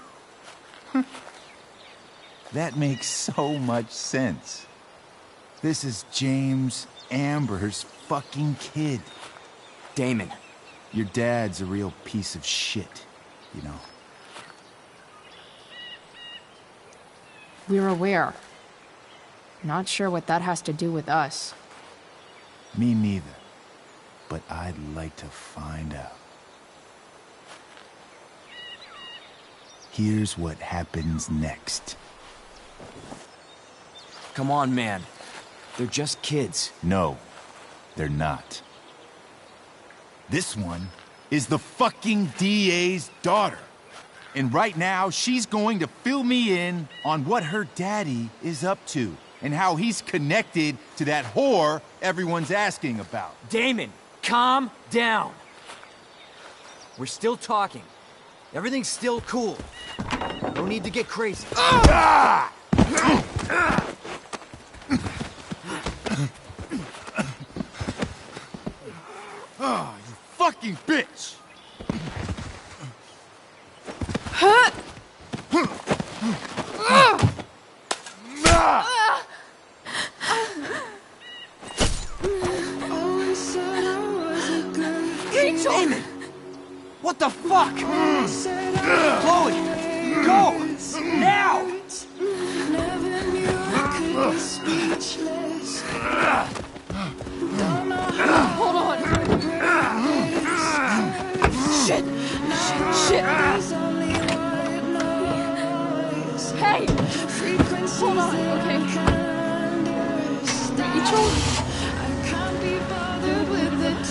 That makes so much sense. This is James Amber's fucking kid. Damon. Your dad's a real piece of shit, you know. We're aware. Not sure what that has to do with us. Me neither. but I'd like to find out. Here's what happens next. Come on, man. They're just kids. No, they're not. This one is the fucking DA's daughter. And right now, she's going to fill me in on what her daddy is up to and how he's connected to that whore everyone's asking about. Damon, calm down. We're still talking. Everything's still cool. No need to get crazy. Ah! Oh, you fucking bitch! Rachel! Damon! What the fuck? Chloe! Go! Now! Hold on. Shit! Shit! Hey! Hold on, okay? Rachel?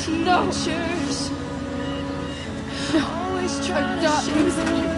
Dude, no! No, I'm not losing you.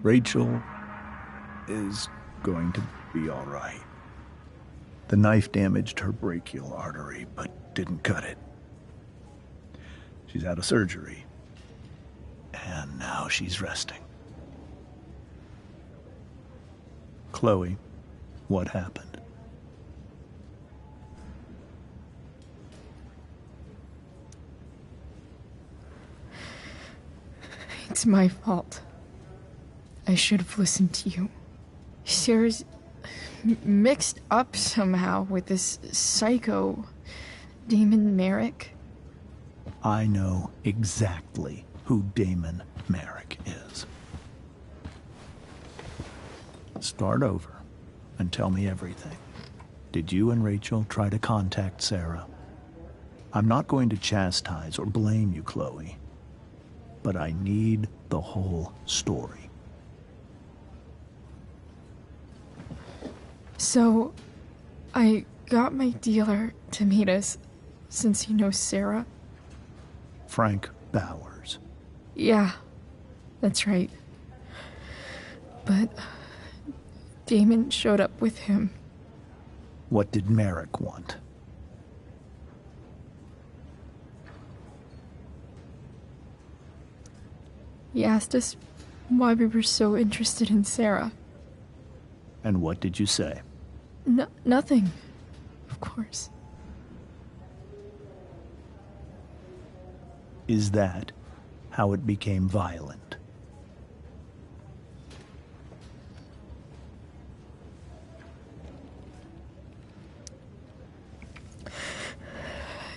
Rachel is going to be all right. The knife damaged her brachial artery, but didn't cut it. She's out of surgery, and now she's resting. Chloe, what happened? It's my fault. I should have listened to you. Sarah's mixed up somehow with this psycho Damon Merrick. I know exactly who Damon Merrick is. Start over and tell me everything. Did you and Rachel try to contact Sarah? I'm not going to chastise or blame you, Chloe, but I need the whole story. So, I got my dealer to meet us, since he knows Sarah. Frank Bowers. Yeah, that's right. But Damon showed up with him. What did Merrick want? He asked us why we were so interested in Sarah. And what did you say? Nothing, of course. Is that how it became violent?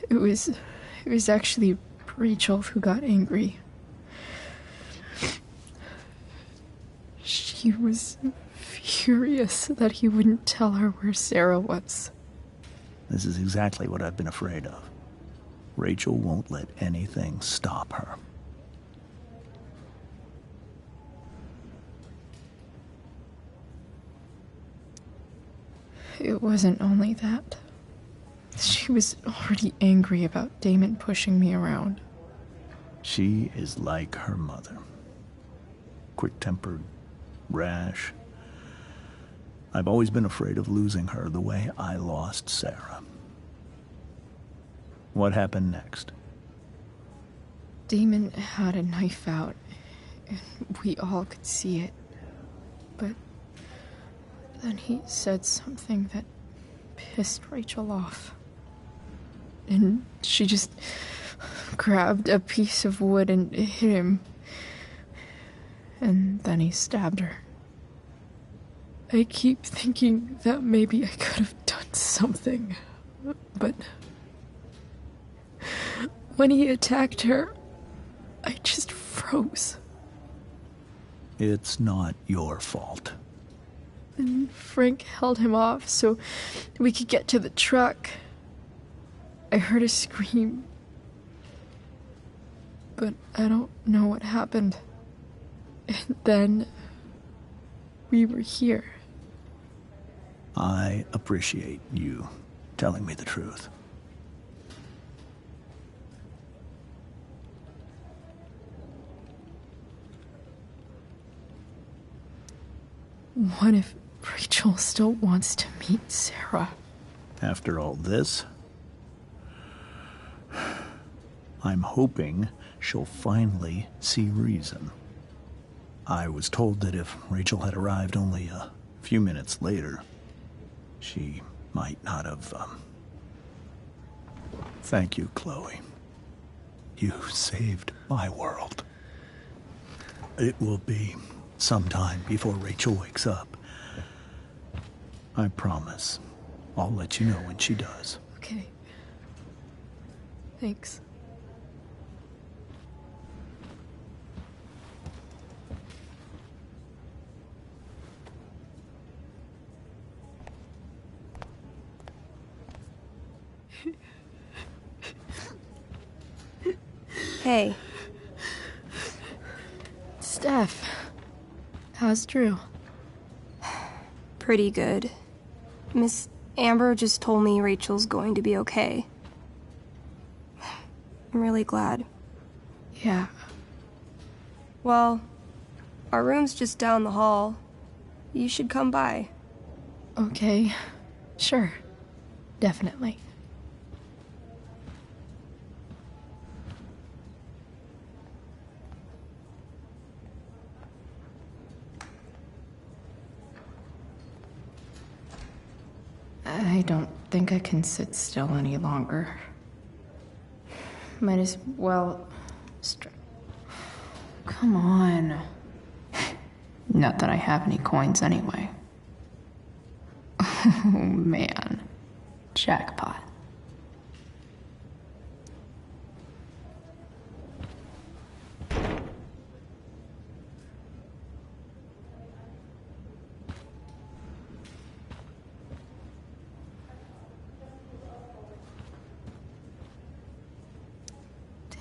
It was actually Rachel who got angry. She was furious that he wouldn't tell her where Sarah was. This is exactly what I've been afraid of. Rachel won't let anything stop her. It wasn't only that. She was already angry about Damon pushing me around. She is like her mother. Quick-tempered, rash. I've always been afraid of losing her the way I lost Sarah. What happened next? Damon had a knife out, and we all could see it. But then he said something that pissed Rachel off. And she just grabbed a piece of wood and hit him. And then he stabbed her. I keep thinking that maybe I could have done something, but when he attacked her, I just froze. It's not your fault. And Frank held him off so we could get to the truck. I heard a scream, but I don't know what happened. And then we were here. I appreciate you telling me the truth. What if Rachel still wants to meet Sarah? After all this, I'm hoping she'll finally see reason. I was told that if Rachel had arrived only a few minutes later, she might not have, Thank you, Chloe. You saved my world. It will be some time before Rachel wakes up. I promise. I'll let you know when she does. Okay. Thanks. Hey. Steph, how's Drew? Pretty good. Miss Amber just told me Rachel's going to be okay. I'm really glad. Yeah. Well, our room's just down the hall. You should come by. Okay. Sure. Definitely. I don't think I can sit still any longer. Might as well... Come on. Not that I have any coins anyway. Oh, man. Jackpot.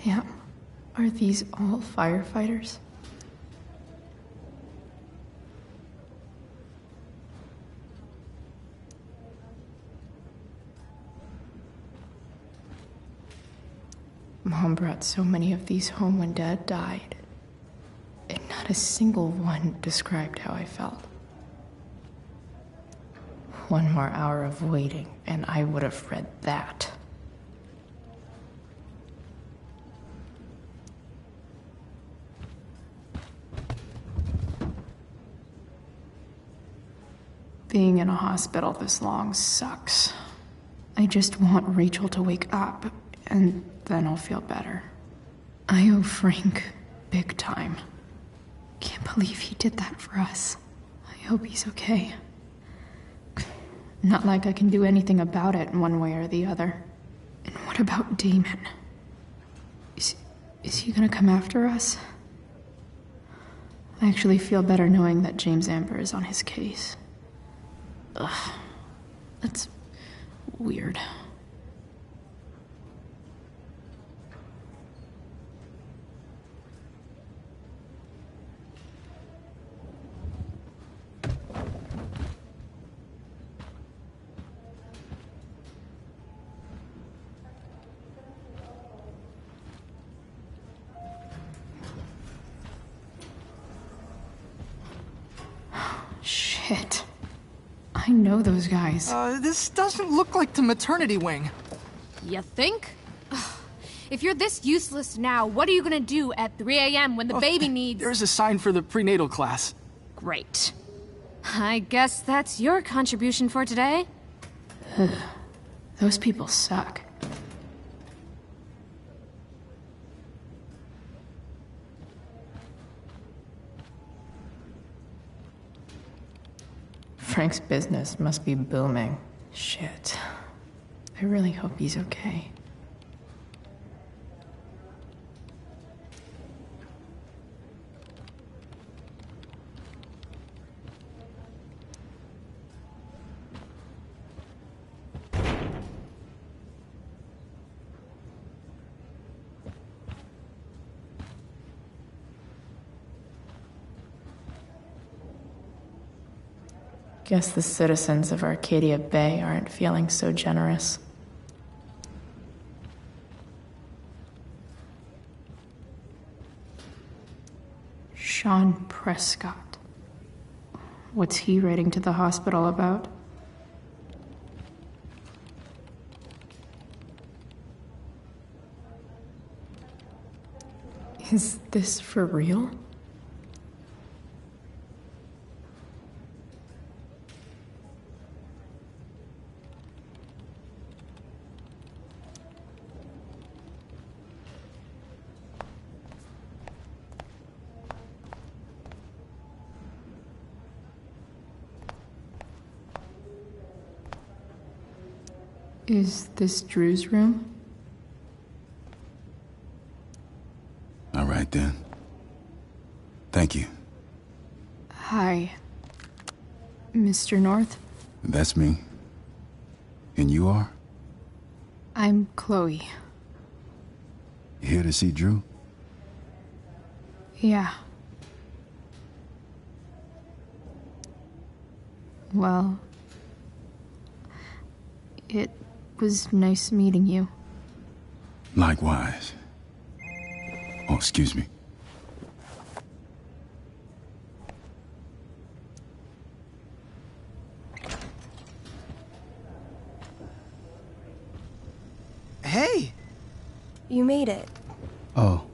Damn. Are these all firefighters? Mom brought so many of these home when Dad died, and not a single one described how I felt. One more hour of waiting, and I would have read that. Being in a hospital this long sucks. I just want Rachel to wake up, and then I'll feel better. I owe Frank big time. Can't believe he did that for us. I hope he's okay. Not like I can do anything about it one way or the other. And what about Damon? Is he gonna come after us? I actually feel better knowing that James Amber is on his case. Ugh. That's weird. Shit. I know those guys. This doesn't look like the maternity wing. You think? If you're this useless now, what are you gonna do at 3 a.m. when the baby needs... There's a sign for the prenatal class. Great. I guess that's your contribution for today. Ugh. Those people suck. Frank's business must be booming. Shit. I really hope he's okay. Guess the citizens of Arcadia Bay aren't feeling so generous. Sean Prescott. What's he writing to the hospital about? Is this for real? Is this Drew's room? All right, then. Thank you. Hi, Mr. North. That's me. And you are? I'm Chloe. You here to see Drew? Yeah. Well, it was nice meeting you. Likewise. Oh, excuse me. Hey! You made it. Oh.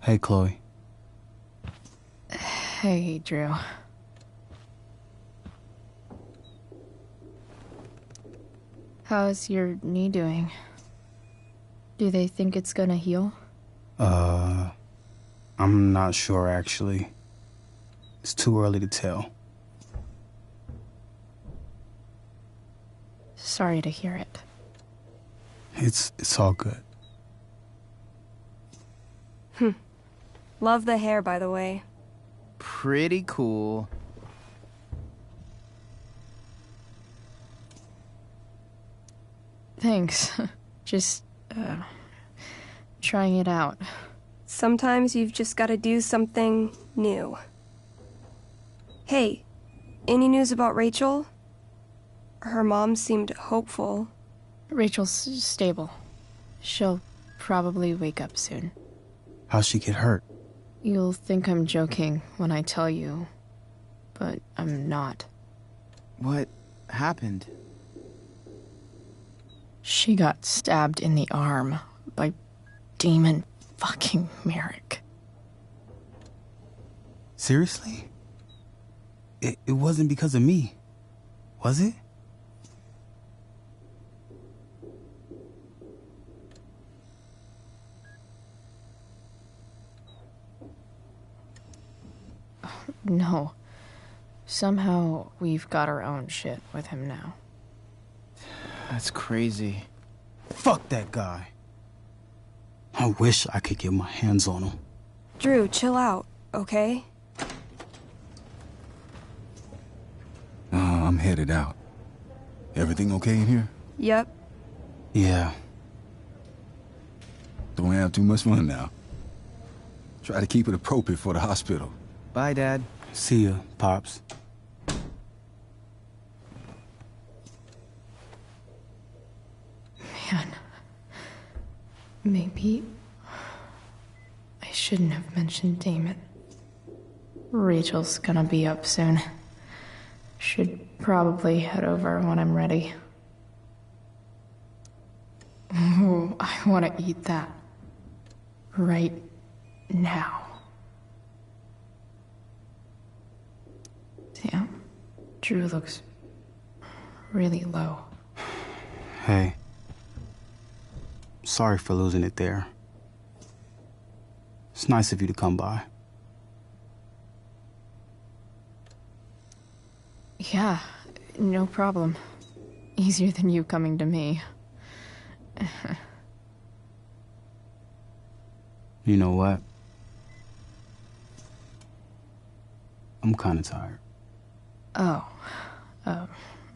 Hey, Chloe. Hey, Drew. How's your knee doing? Do they think it's gonna heal? I'm not sure, actually. It's too early to tell. Sorry to hear it. It's all good. Love the hair, by the way. Pretty cool. Thanks. Just, trying it out. Sometimes you've just gotta do something new. Hey, any news about Rachel? Her mom seemed hopeful. Rachel's stable. She'll probably wake up soon. How'd she get hurt? You'll think I'm joking when I tell you, but I'm not. What happened? She got stabbed in the arm by Damon fucking Merrick. Seriously? It wasn't because of me, was it? No. Somehow we've got our own shit with him now. That's crazy. Fuck that guy. I wish I could get my hands on him. Drew, chill out, okay? I'm headed out. Everything okay in here? Yep. Yeah. Don't have too much fun now. Try to keep it appropriate for the hospital. Bye, Dad. See ya, Pops. Man. Maybe I shouldn't have mentioned Damon. Rachel's gonna be up soon. Should probably head over when I'm ready. Ooh, I want to eat that. Right now. Damn. Drew looks really low. Hey. Sorry for losing it there. It's nice of you to come by. Yeah, no problem. Easier than you coming to me. You know what? I'm kind of tired. Oh,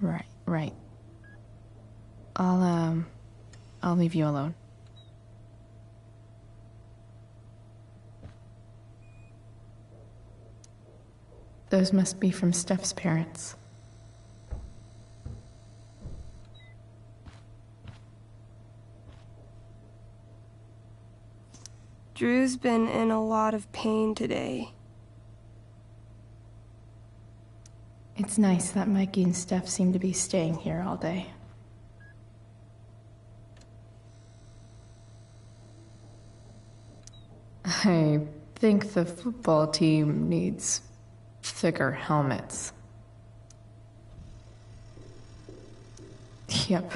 right. I'll leave you alone. Those must be from Steph's parents. Drew's been in a lot of pain today. It's nice that Mikey and Steph seem to be staying here all day. I think the football team needs thicker helmets. Yep.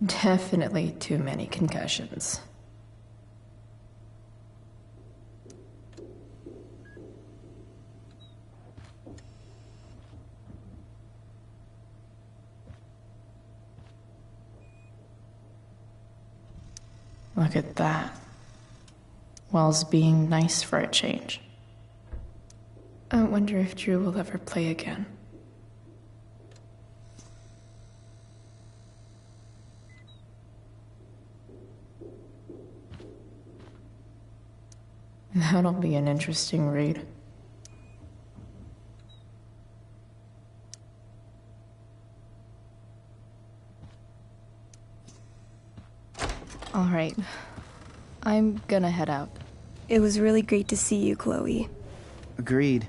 Definitely too many concussions. Look at that. Wells being nice for a change. I wonder if Drew will ever play again. That'll be an interesting read. All right. I'm gonna head out. It was really great to see you, Chloe. Agreed.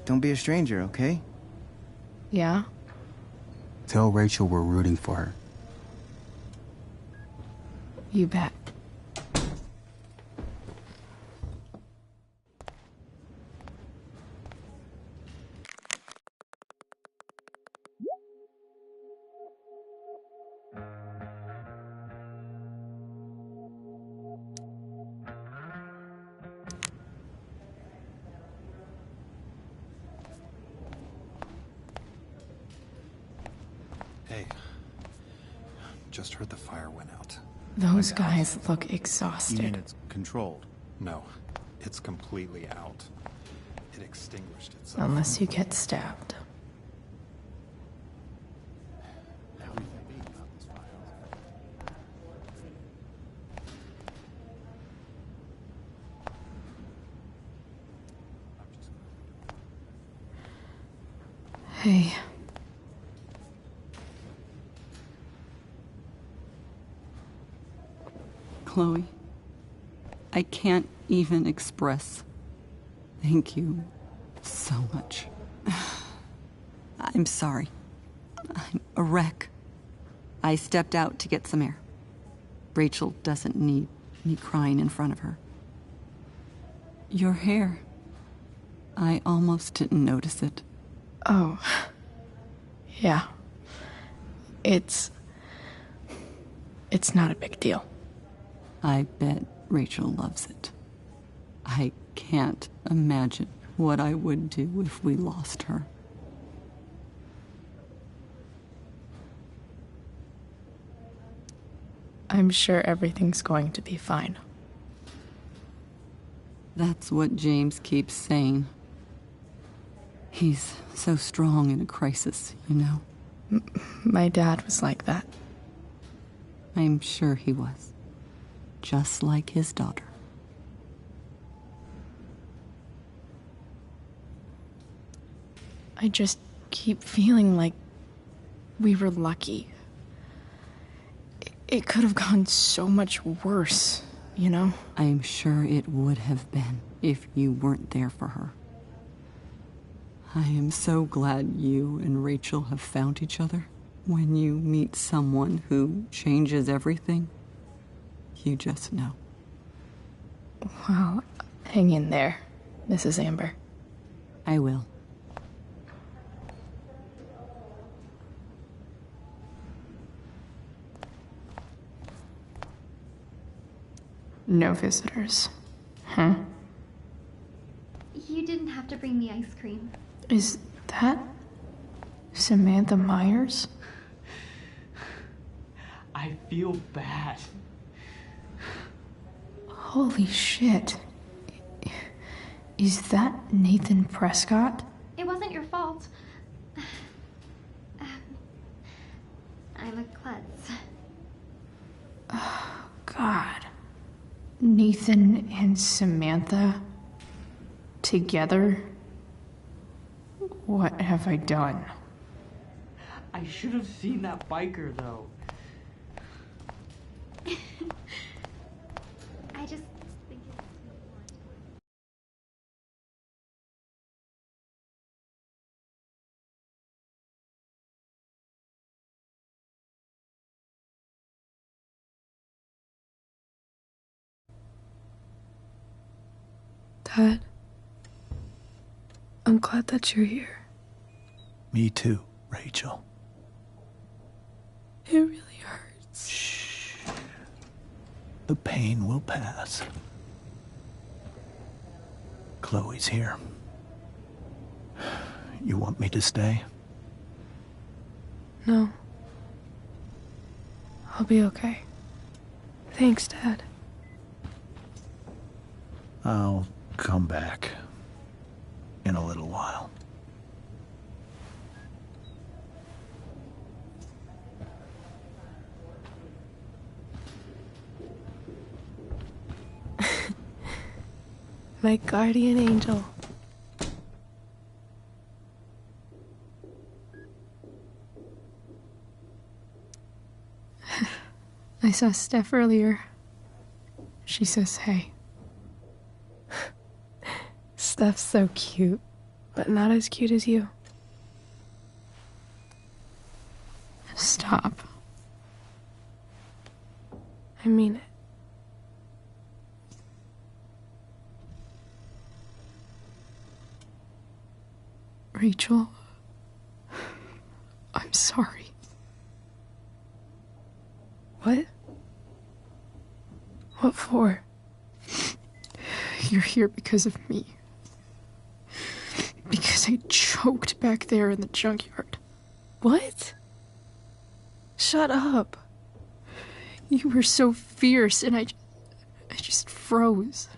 Don't be a stranger, okay? Yeah? Tell Rachel we're rooting for her. You bet. Hey, just heard the fire went out. Those guys look exhausted. You mean it's controlled? No, it's completely out. It extinguished itself. Unless you get stabbed. How do you think about this fire? Hey. Chloe, I can't even express thank you so much. I'm sorry. I'm a wreck. I stepped out to get some air. Rachel doesn't need me crying in front of her. Your hair. I almost didn't notice it. Oh. Yeah. It's not a big deal. I bet Rachel loves it. I can't imagine what I would do if we lost her. I'm sure everything's going to be fine. That's what James keeps saying. He's so strong in a crisis, you know? My dad was like that. I'm sure he was. Just like his daughter. I just keep feeling like we were lucky. It could have gone so much worse, you know? I'm sure it would have been if you weren't there for her. I am so glad you and Rachel have found each other. When you meet someone who changes everything, you just know. Well, hang in there, Mrs. Amber. I will. No visitors. Huh? You didn't have to bring me ice cream. Is that Samantha Myers? I feel bad. Holy shit. Is that Nathan Prescott? It wasn't your fault. I'm a klutz. Oh, God. Nathan and Samantha together? What have I done? I should have seen that biker, though. I just think it's Dad, I'm glad that you're here. Me too, Rachel. It really hurts. Shh. The pain will pass. Chloe's here. You want me to stay? No. I'll be okay. Thanks, Dad. I'll come back in a little while. My guardian angel. I saw Steph earlier. She says hey. Steph's so cute, but not as cute as you. Stop. I mean it. Rachel, I'm sorry. What? What for? You're here because of me. Because I choked back there in the junkyard. What? Shut up. You were so fierce and I just froze.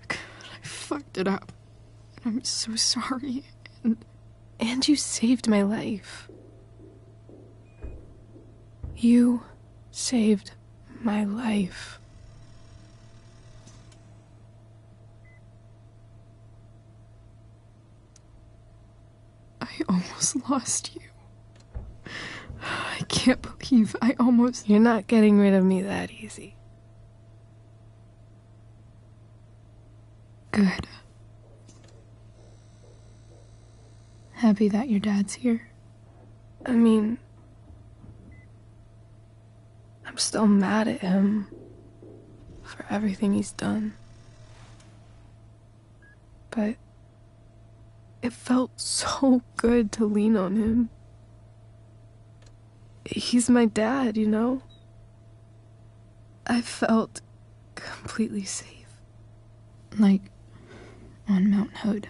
God, I fucked it up. And I'm so sorry. And you saved my life. You saved my life. I almost lost you. I can't believe I almost... You're not getting rid of me that easy. Good. Happy that your dad's here? I mean, I'm still mad at him for everything he's done. But It felt so good to lean on him. He's my dad, you know? I felt completely safe. Like on Mount Hood.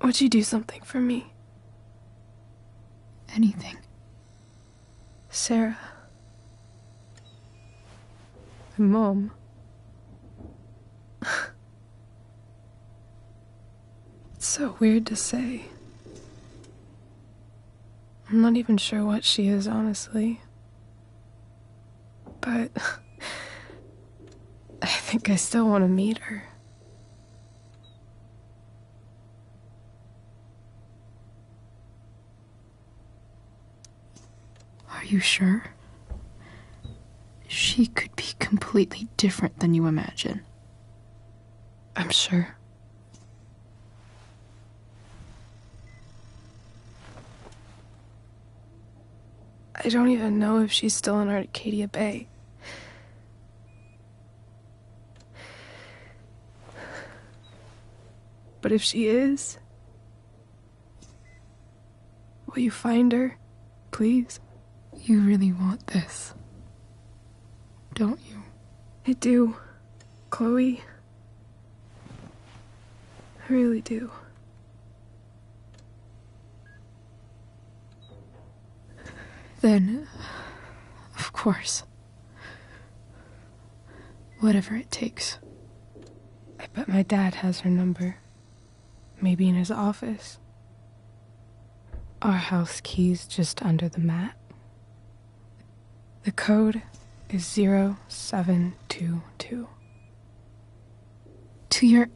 Would you do something for me? Anything. Sarah. My mom. It's so weird to say. I'm not even sure what she is, honestly. But I think I still want to meet her. Are you sure? She could be completely different than you imagine. I'm sure. I don't even know if she's still in Arcadia Bay. But if she is, will you find her, please? You really want this, don't you? I do, Chloe. I really do. Then, of course. Whatever it takes. I bet my dad has her number. Maybe in his office. Our house key's just under the mat. The code is 0722. To your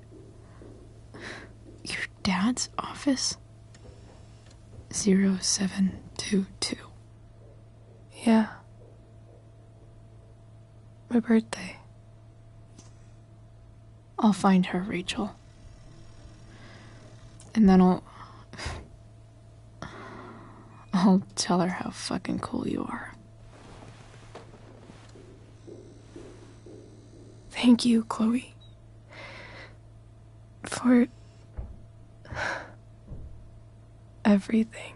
dad's office? 0722. Yeah. My birthday. I'll find her, Rachel. And then I'll tell her how fucking cool you are. Thank you, Chloe. For everything.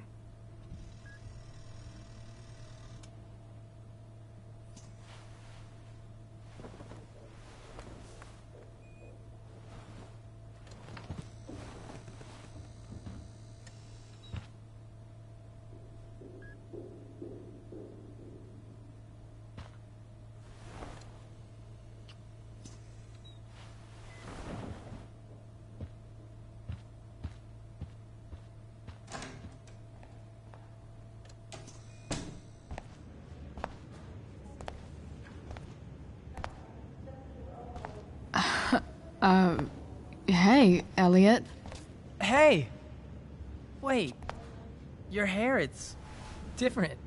Hey, Elliot. Hey! Wait. Your hair, it's different.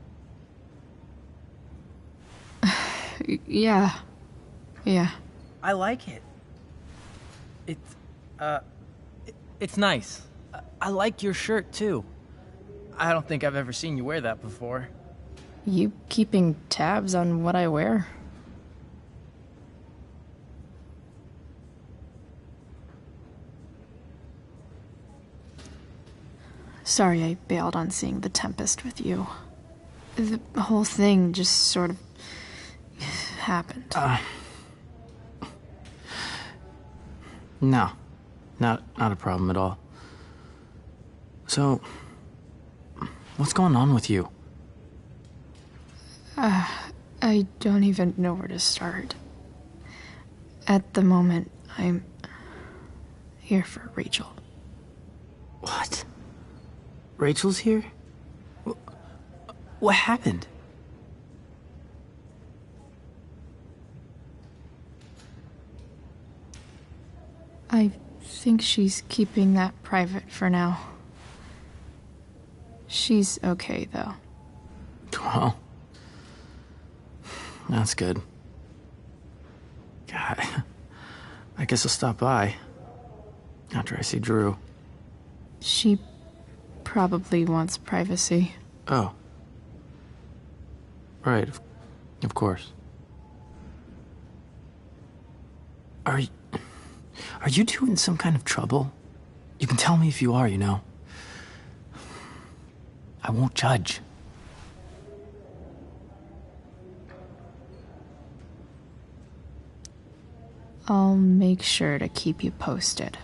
Yeah. I like it. It's nice. I like your shirt, too. I don't think I've ever seen you wear that before. You keeping tabs on what I wear? Sorry I bailed on seeing The Tempest with you. The whole thing just sort of happened. No. Not a problem at all. So, what's going on with you? I don't even know where to start. At the moment, I'm here for Rachel. What? Rachel's here? What happened? I think she's keeping that private for now. She's okay, though. Well, that's good. God, I guess I'll stop by after I see Drew. She probably wants privacy. Oh. Right, of course. Are you two in some kind of trouble? You can tell me if you are, you know. I won't judge. I'll make sure to keep you posted.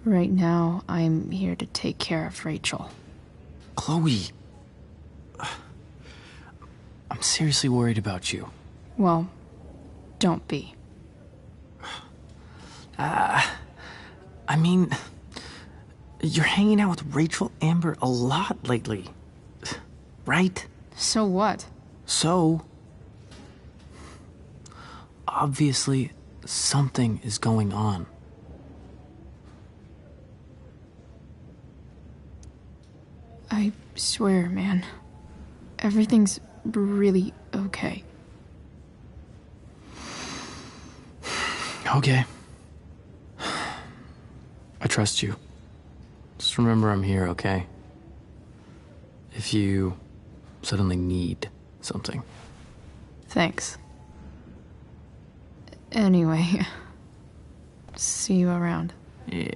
Right now, I'm here to take care of Rachel. Chloe. I'm seriously worried about you. Well, don't be. I mean, you're hanging out with Rachel Amber a lot lately, right? So what? So, obviously, something is going on. I swear, man. Everything's really okay. Okay. I trust you. Just remember I'm here, okay? If you suddenly need something. Thanks. Anyway, see you around. Yeah.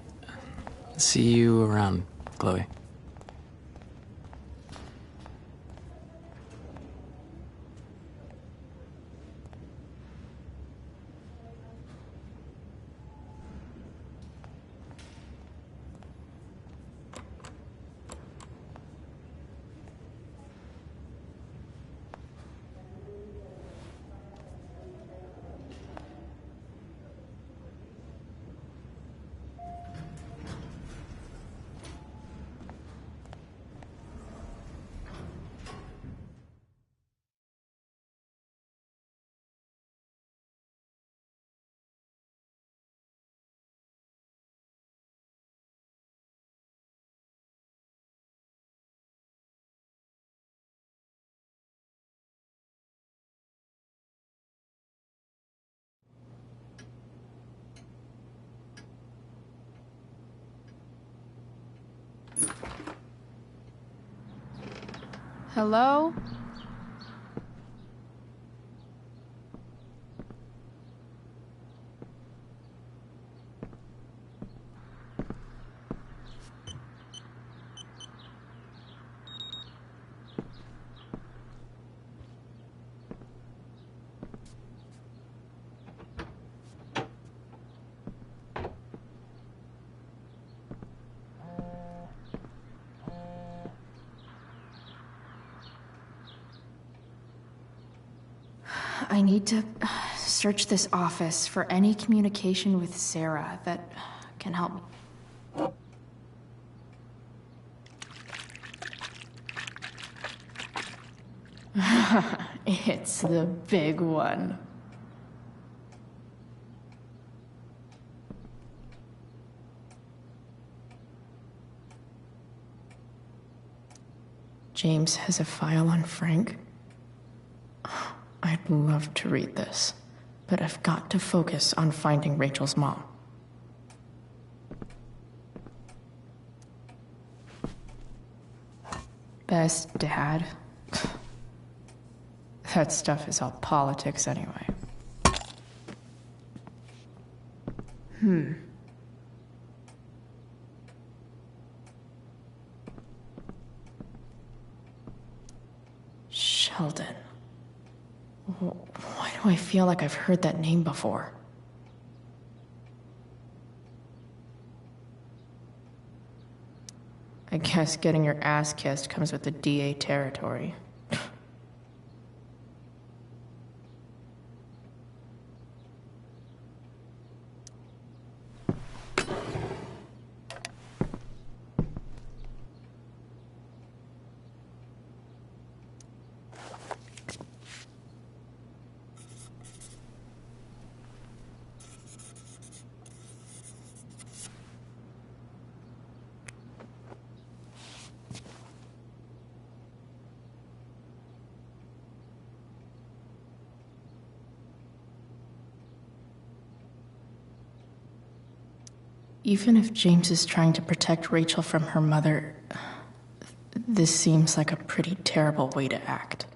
See you around, Chloe. Hello? I need to search this office for any communication with Sarah that can help me. It's the big one. James has a file on Frank. I'd love to read this, but I've got to focus on finding Rachel's mom. Best dad? That stuff is all politics anyway. Sheldon. Why do I feel like I've heard that name before? I guess getting your ass kissed comes with the DA territory. Even if James is trying to protect Rachel from her mother, this seems like a pretty terrible way to act.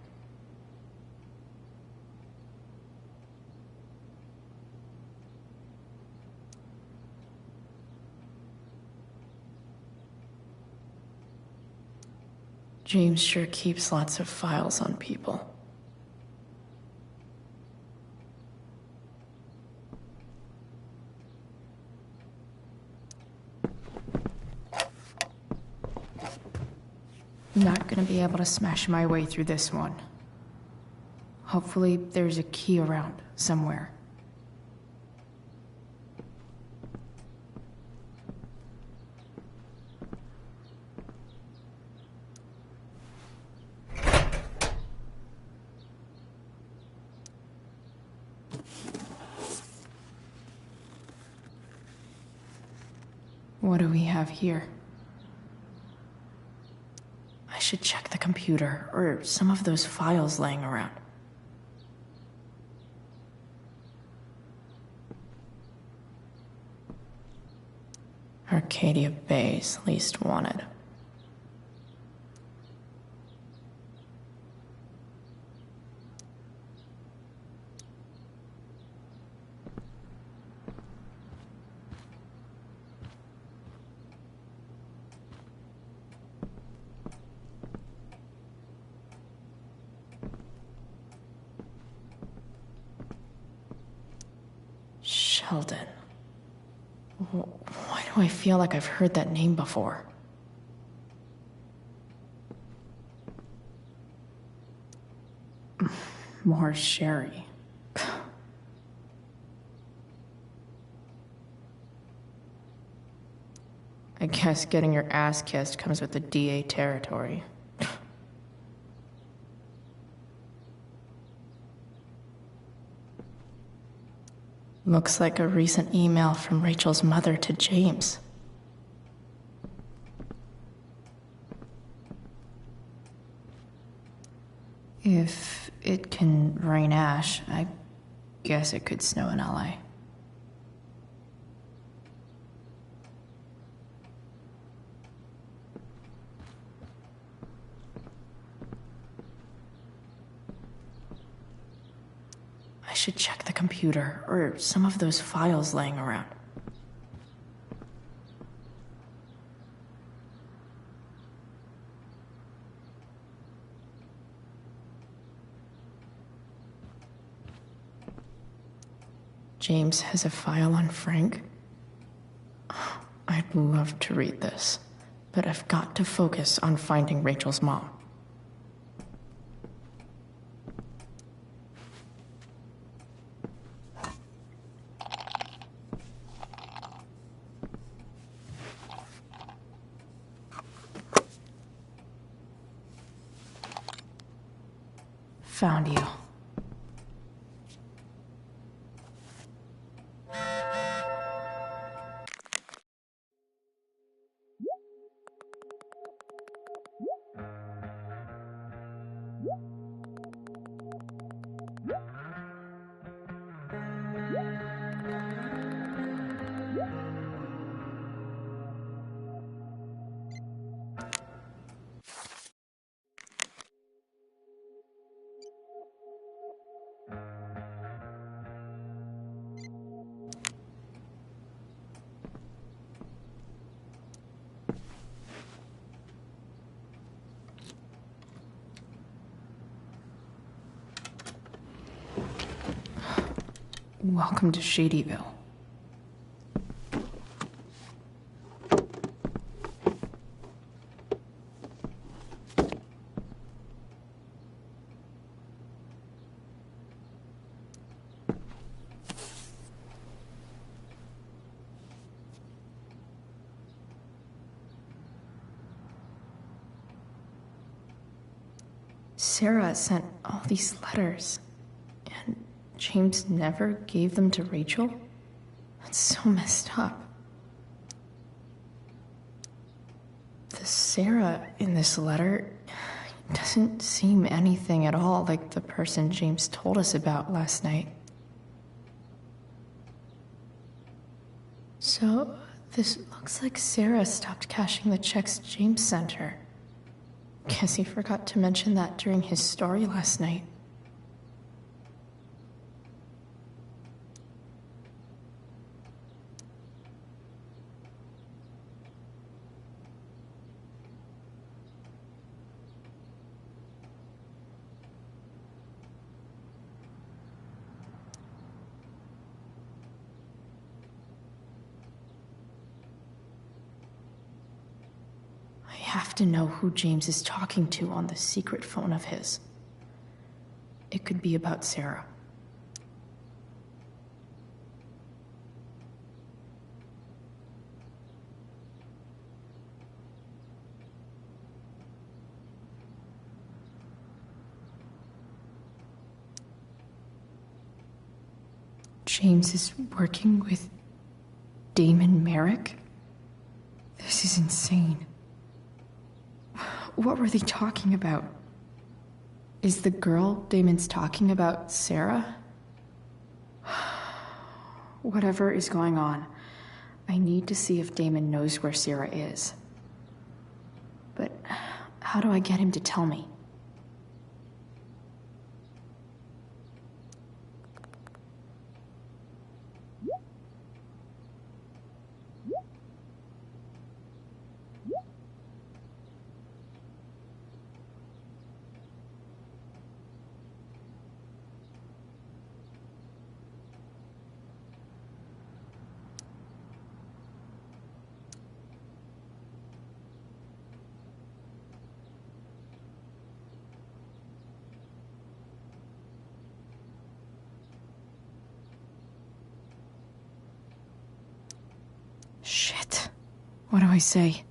James sure keeps lots of files on people. Not gonna be able to smash my way through this one. Hopefully, there's a key around somewhere. What do we have here? I should check the computer, or some of those files laying around. Arcadia Bay's least wanted. Sheldon. Why do I feel like I've heard that name before? More sherry. I guess getting your ass kissed comes with the DA territory. Looks like a recent email from Rachel's mother to James. If it can rain ash, I guess it could snow in LA. I should check the computer, or some of those files laying around. James has a file on Frank? I'd love to read this, but I've got to focus on finding Rachel's mom. Found you. Welcome to Shadyville. Sarah sent all these letters, and James never gave them to Rachel? That's so messed up. The Sarah in this letter doesn't seem anything at all like the person James told us about last night. So, this looks like Sarah stopped cashing the checks James sent her. Guess he forgot to mention that during his story last night. have to know who James is talking to on the secret phone of his. It could be about Sarah. James is working with Damon Merrick? This is insane. What were they talking about? Is the girl Damon's talking about Sarah? Whatever is going on, I need to see if Damon knows where Sarah is. But how do I get him to tell me? Shit. What do I say?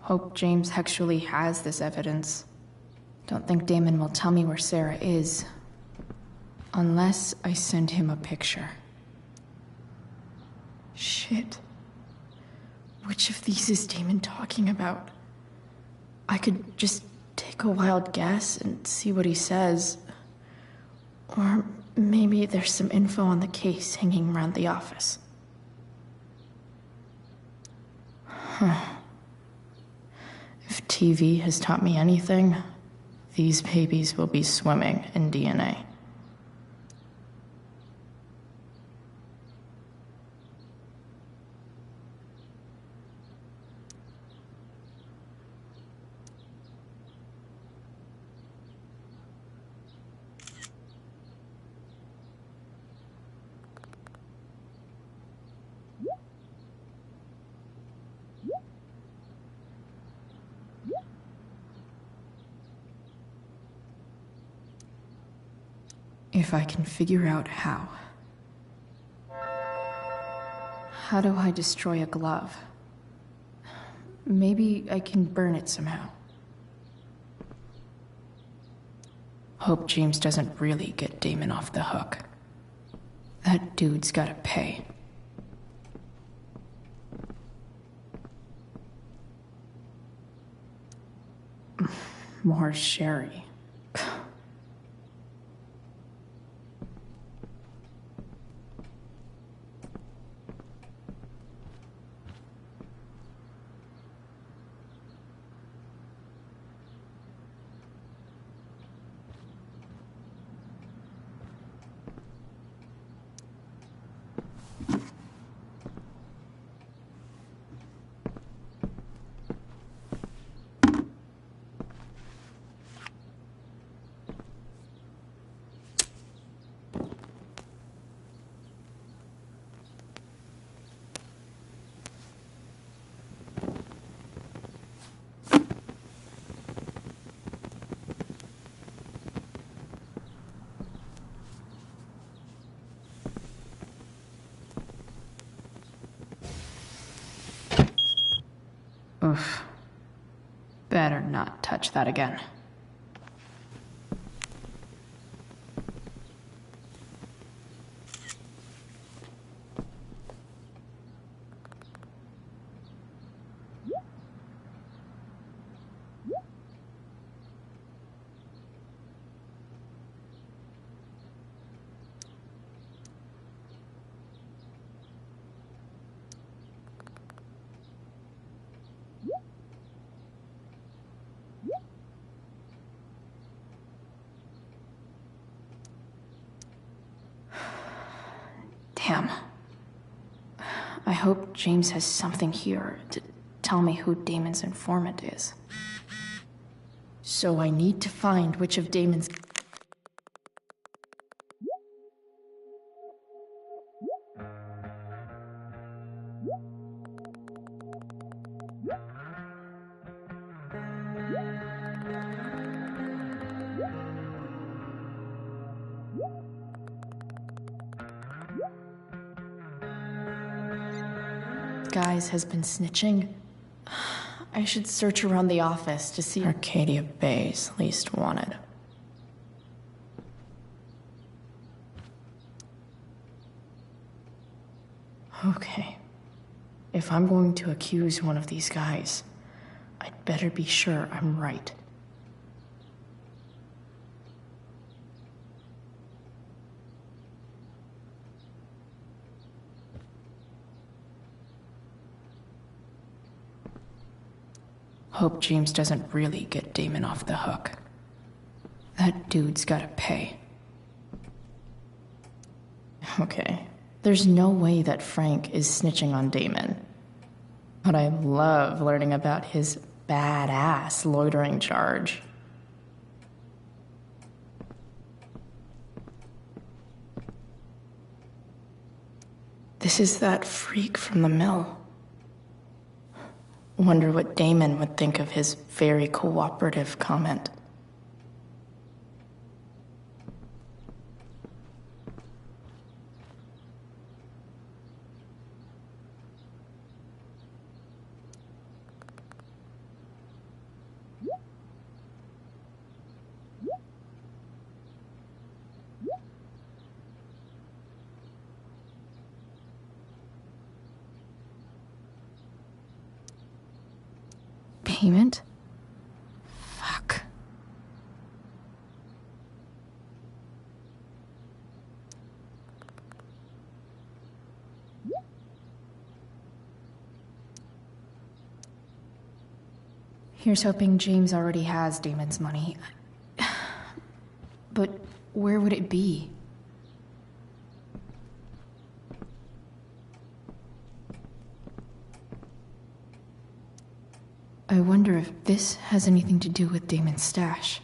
Hope James actually has this evidence. Don't think Damon will tell me where Sarah is. Unless I send him a picture. Shit. Which of these is Damon talking about? I could just take a wild guess and see what he says. Or maybe there's some info on the case hanging around the office. Huh. If TV has taught me anything, these babies will be swimming in DNA. If I can figure out how. How do I destroy a glove? Maybe I can burn it somehow. Hope James doesn't really get Damon off the hook. That dude's gotta pay. More sherry. Oof. Better not touch that again. Damn. I hope James has something here to tell me who Damon's informant is. So I need to find which of Damon's... guys has been snitching. I should search around the office to see Arcadia Bay's least wanted. Okay. If I'm going to accuse one of these guys, I'd better be sure I'm right. Hope James doesn't really get Damon off the hook. That dude's gotta pay. Okay, there's no way that Frank is snitching on Damon. But I love learning about his badass loitering charge. This is that freak from the mill. Wonder what Damon would think of his very cooperative comment. Payment? Fuck. Here's hoping James already has Damon's money. But where would it be? I wonder if this has anything to do with Damon's stash.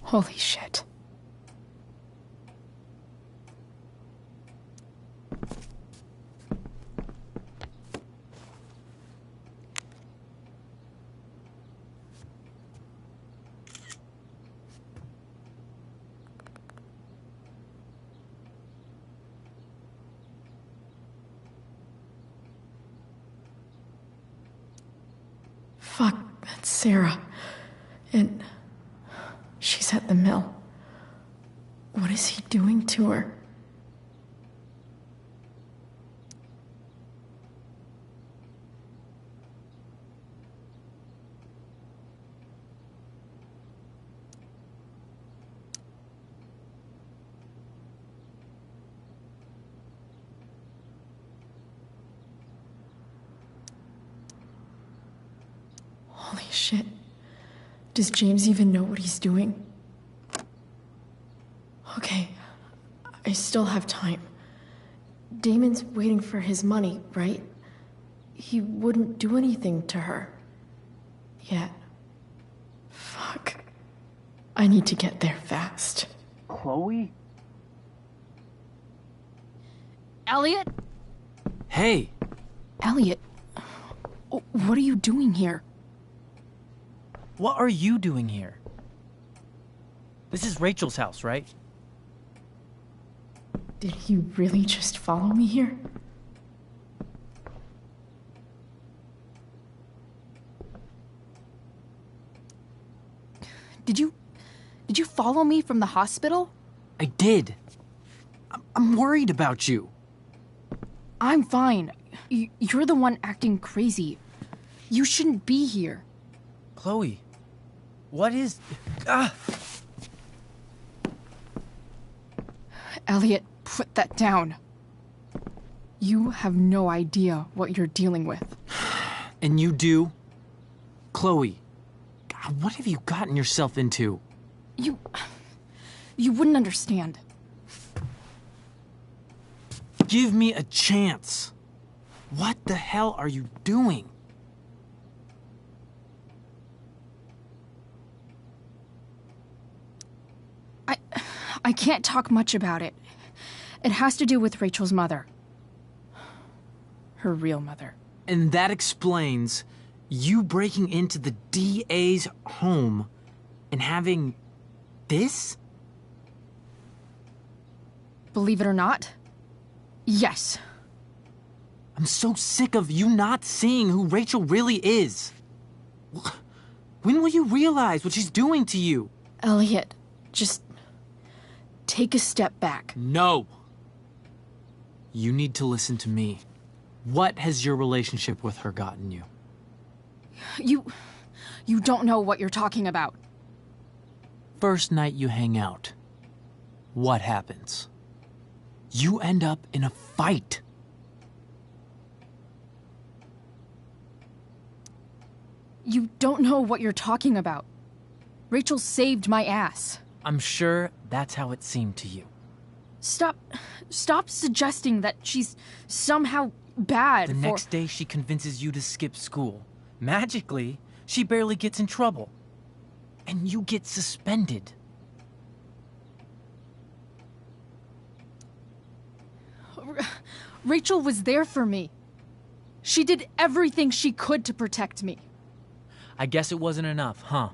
Holy shit. Fuck, that's Sarah. And she's at the mill. What is he doing to her? Holy shit. Does James even know what he's doing? Okay, I still have time. Damon's waiting for his money, right? He wouldn't do anything to her. Yet. Fuck. I need to get there fast. Chloe? Elliot? Hey! Elliot, what are you doing here? What are you doing here? This is Rachel's house, right? Did he really just follow me here? Did you follow me from the hospital? I did. I'm worried about you. I'm fine. You're the one acting crazy. You shouldn't be here. Chloe, what is... Ah! Elliot, put that down. You have no idea what you're dealing with. And you do? Chloe, God, what have you gotten yourself into? You wouldn't understand. Give me a chance. What the hell are you doing? I can't talk much about it. It has to do with Rachel's mother. Her real mother. And that explains you breaking into the DA's home and having this? Believe it or not, yes. I'm so sick of you not seeing who Rachel really is. When will you realize what she's doing to you? Elliot, just take a step back. No. You need to listen to me. What has your relationship with her gotten you? You don't know what you're talking about. First night you hang out, what happens? You end up in a fight. You don't know what you're talking about. Rachel saved my ass. I'm sure that's how it seemed to you. Stop suggesting that she's somehow bad. The next day she convinces you to skip school. Magically, she barely gets in trouble. And you get suspended. Rachel was there for me. She did everything she could to protect me. I guess it wasn't enough, huh?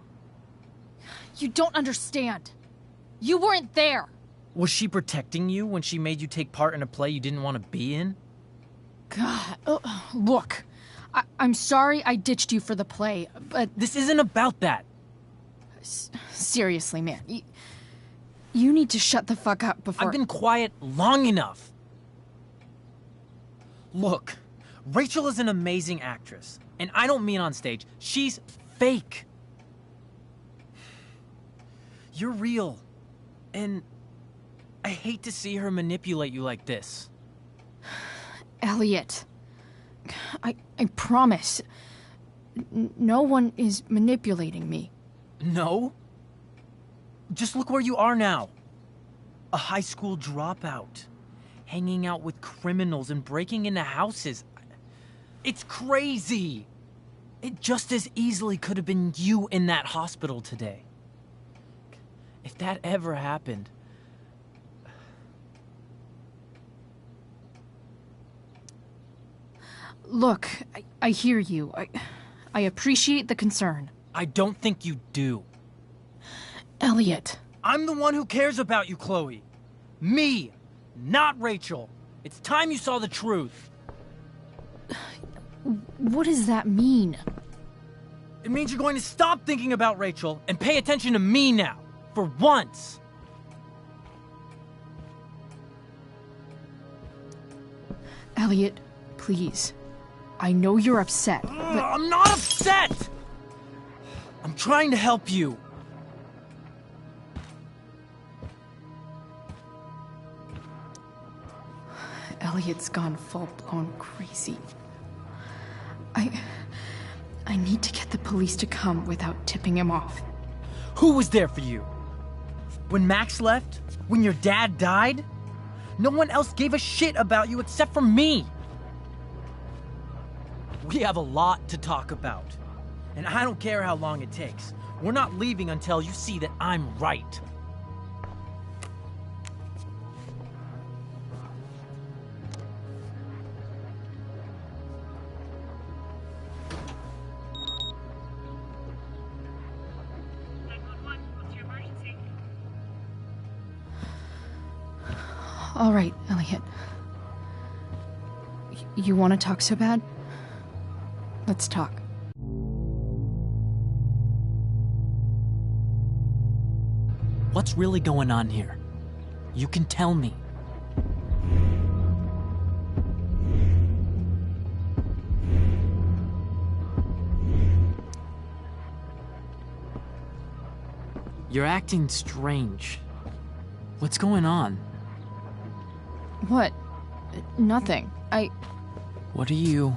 You don't understand. You weren't there. Was she protecting you when she made you take part in a play you didn't want to be in? God, look. I'm sorry I ditched you for the play, but... This isn't about that. Seriously, man. You need to shut the fuck up before... I've been quiet long enough. Look, Rachel is an amazing actress. And I don't mean on stage. She's fake. You're real. And I hate to see her manipulate you like this. Elliot, I promise. No one is manipulating me. No? Just look where you are now. A high school dropout. Hanging out with criminals and breaking into houses. It's crazy. It just as easily could have been you in that hospital today. If that ever happened... Look, I hear you. I appreciate the concern. I don't think you do. Elliot. I'm the one who cares about you, Chloe. Me, not Rachel. It's time you saw the truth. What does that mean? It means you're going to stop thinking about Rachel and pay attention to me now. For once. Elliot, please. I know you're upset, but... I'm not upset! I'm trying to help you. Elliot's gone full-blown crazy. I need to get the police to come without tipping him off. Who was there for you? When Max left? When your dad died? No one else gave a shit about you except for me. We have a lot to talk about. And I don't care how long it takes. We're not leaving until you see that I'm right. All right, Elliot. You want to talk so bad? Let's talk. What's really going on here? You can tell me. You're acting strange. What's going on? What? Nothing. What are you...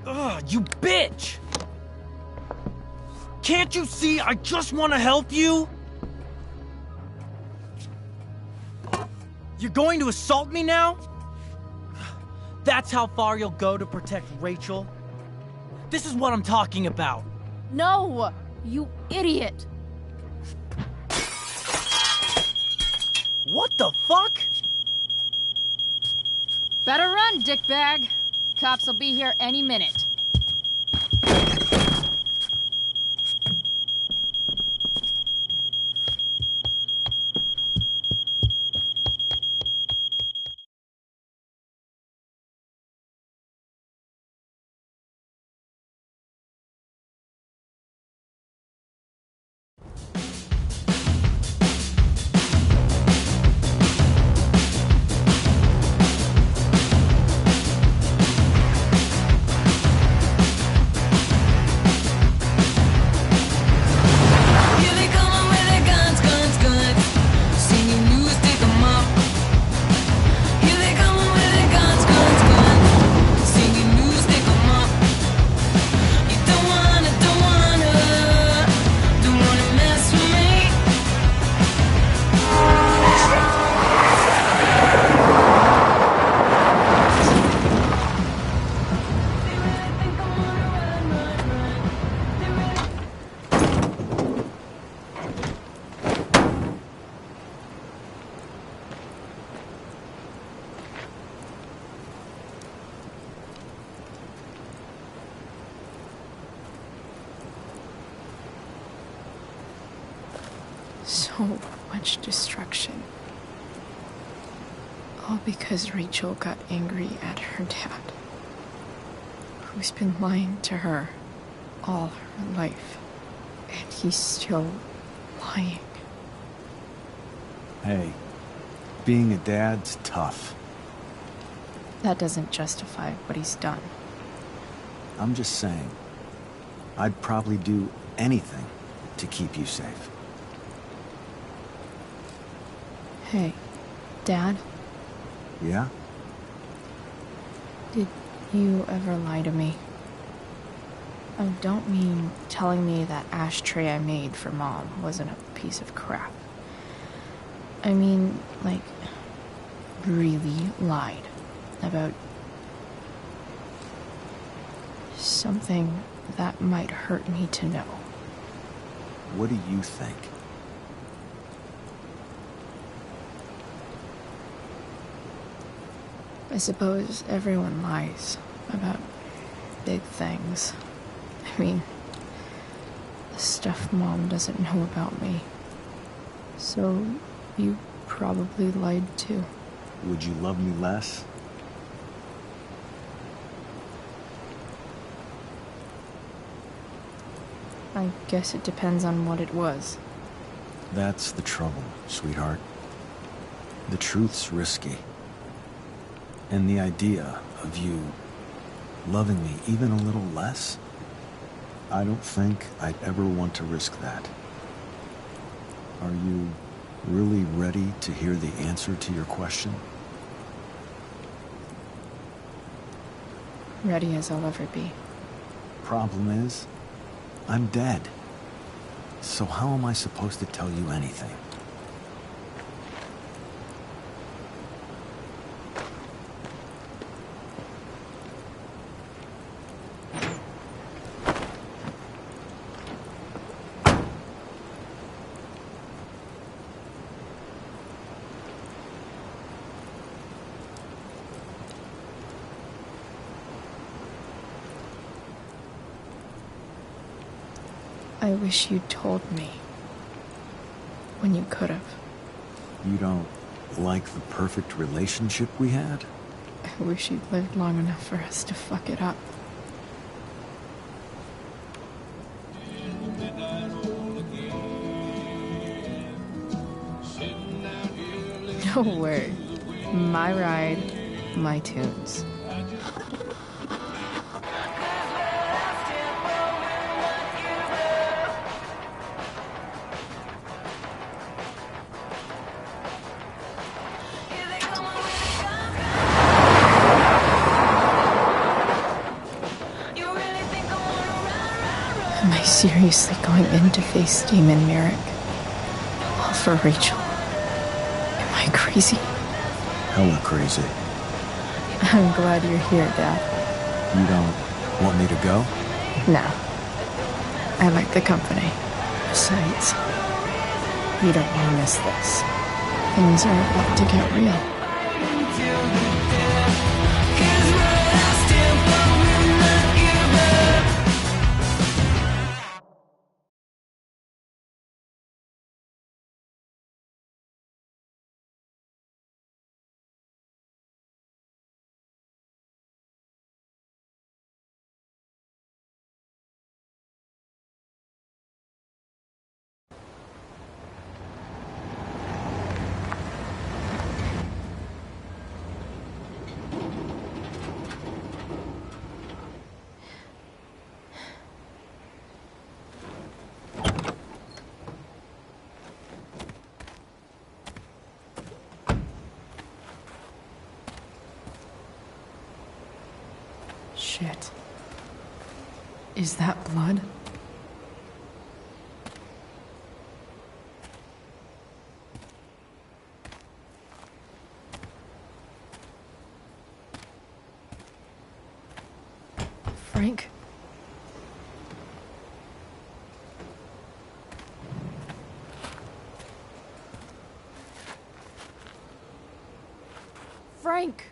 Ugh, you bitch! Can't you see I just want to help you? You're going to assault me now? That's how far you'll go to protect Rachel? This is what I'm talking about. No! You idiot! What the fuck? Better run, dickbag. Cops will be here any minute. So much destruction. All because Rachel got angry at her dad, who's been lying to her all her life, and he's still lying. Hey, being a dad's tough. That doesn't justify what he's done. I'm just saying, I'd probably do anything to keep you safe. Hey, Dad? Yeah? Did you ever lie to me? I don't mean telling me that ashtray I made for Mom wasn't a piece of crap. I mean, like, really lied about something that might hurt me to know. What do you think? I suppose everyone lies about big things. I mean, the stuff Mom doesn't know about me. So, you probably lied too. Would you love me less? I guess it depends on what it was. That's the trouble, sweetheart. The truth's risky. And the idea of you loving me even a little less, I don't think I'd ever want to risk that. Are you really ready to hear the answer to your question? Ready as I'll ever be. Problem is, I'm dead. So how am I supposed to tell you anything? I wish you'd told me. When you could have. You don't like the perfect relationship we had? I wish you'd lived long enough for us to fuck it up. No way. My ride, my tunes. Am I seriously going in to face Damon Merrick? All for Rachel? Am I crazy? Hella crazy. I'm glad you're here, Dad. You don't want me to go? No. I like the company. Besides, you don't want to miss this. Things are about to get real. Shit. Is that blood? Frank? Frank!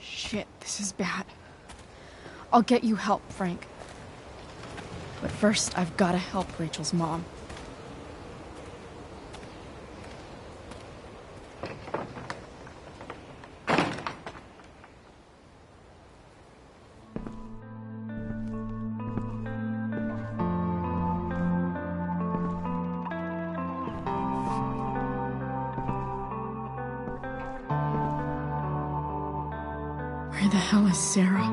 Shit, this is bad. I'll get you help, Frank. But first, I've got to help Rachel's mom. Where the hell is Sarah?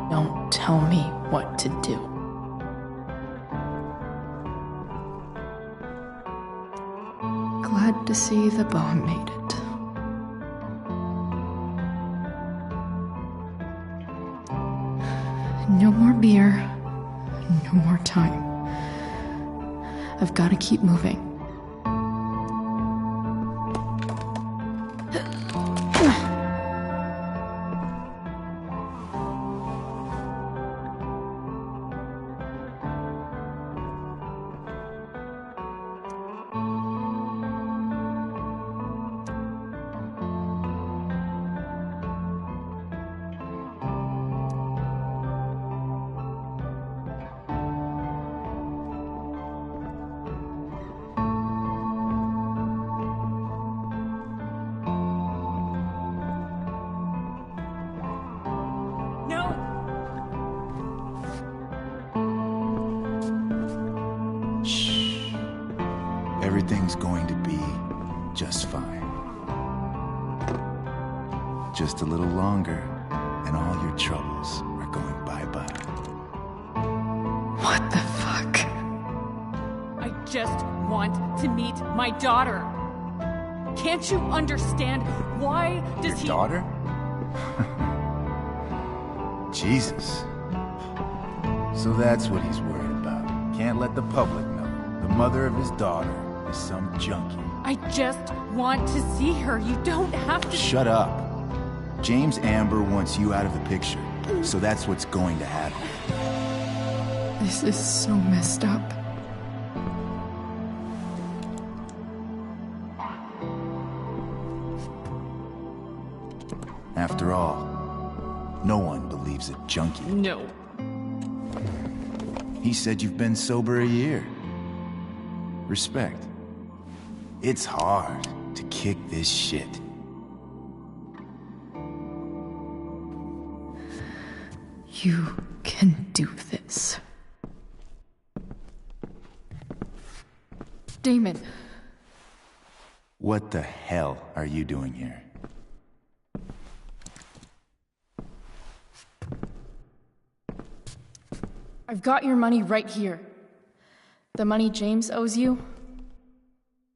Don't tell me what to do. Glad to see the bone made it. No more beer, no more time. I've got to keep moving. Everything's going to be just fine. Just a little longer, and all your troubles are going bye-bye. What the fuck? I just want to meet my daughter. Can't you understand? Why does Your daughter? Jesus. So that's what he's worried about. Can't let the public know. The mother of his daughter is some junkie. I just want to see her. You don't have to. Shut up. James Amber wants you out of the picture, so that's what's going to happen. This is so messed up. After all, no one believes a junkie. No. He said you've been sober a year. Respect. It's hard to kick this shit. You can do this. Damon. What the hell are you doing here? I've got your money right here. The money James owes you.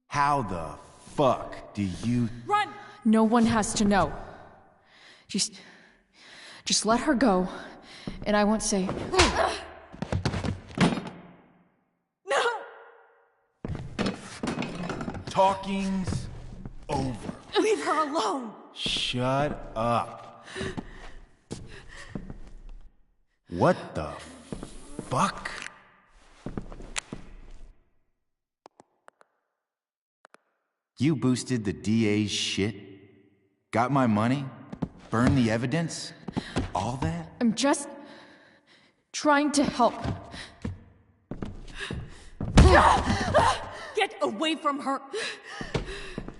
How the fuck do you... Run! No one has to know. Just let her go, and I won't say... No! Talking's over. Leave her alone! Shut up. What the fuck? You boosted the DA's shit? Got my money? Burned the evidence? All that? I'm just trying to help. Get away from her!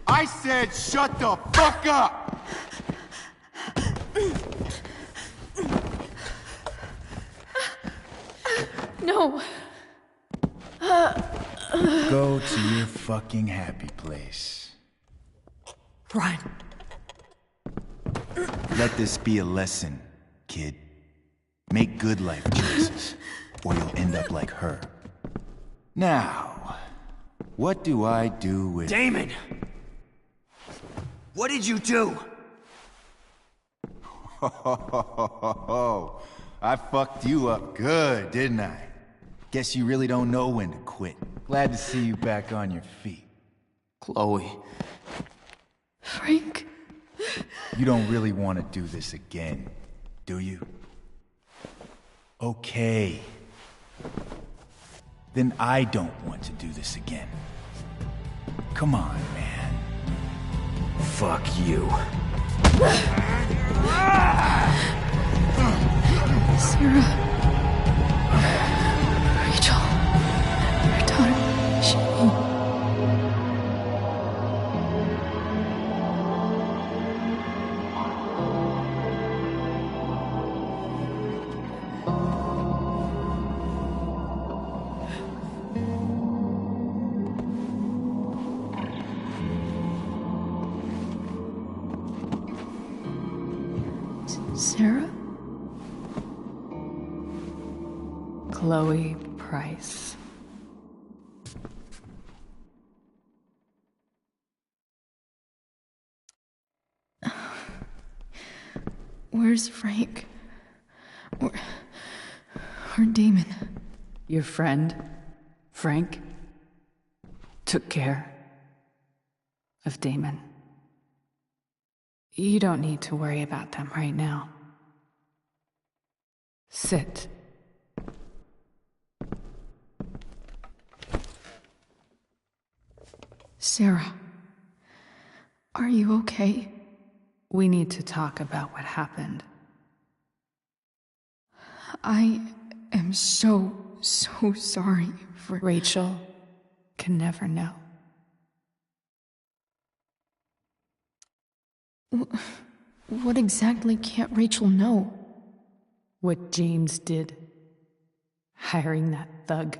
I said shut the fuck up! No. Go to your fucking happy place. Run. Let this be a lesson, kid. Make good life choices, or you'll end up like her. Now, what do I do with... Damon! What did you do? I fucked you up good, didn't I? Guess you really don't know when to quit. Glad to see you back on your feet. Chloe. Frank. You don't really want to do this again, do you? Okay. Then I don't want to do this again. Come on, man. Fuck you. Sarah. Rachel. Her daughter. Sarah? Chloe Price. Where's Frank? Or Damon? Your friend, Frank, took care of Damon. You don't need to worry about them right now. Sit. Sarah, are you okay? We need to talk about what happened. I am so sorry for... Rachel can never know. What exactly can't Rachel know? What James did. Hiring that thug.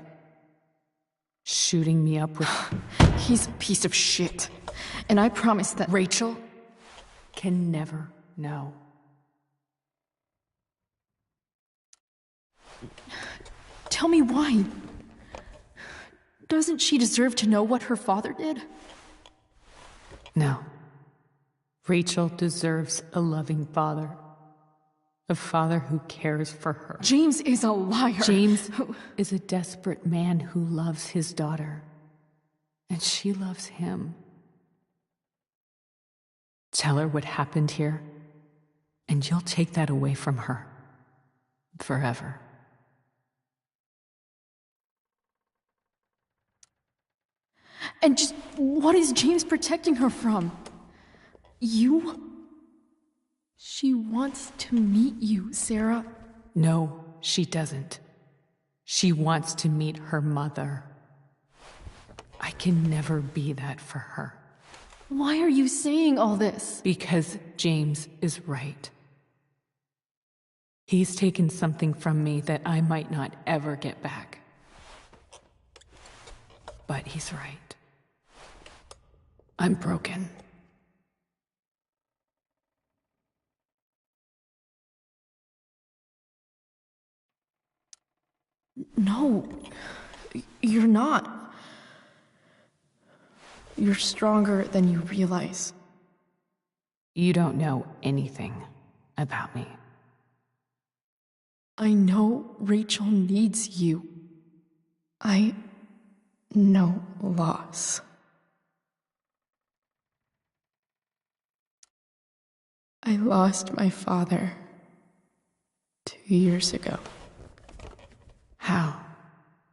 Shooting me up with... He's a piece of shit. And I promise that... Rachel can never know. Tell me why. Doesn't she deserve to know what her father did? No. Rachel deserves a loving father. A father who cares for her. James is a liar. James is a desperate man who loves his daughter. And she loves him. Tell her what happened here, and you'll take that away from her. Forever. And just what is James protecting her from? You? She wants to meet you, Sarah. No, she doesn't. She wants to meet her mother. I can never be that for her. Why are you saying all this? Because James is right. He's taken something from me that I might not ever get back. But he's right. I'm broken. No, you're not. You're stronger than you realize. You don't know anything about me. I know Rachel needs you. I know loss. I lost my father 2 years ago. How?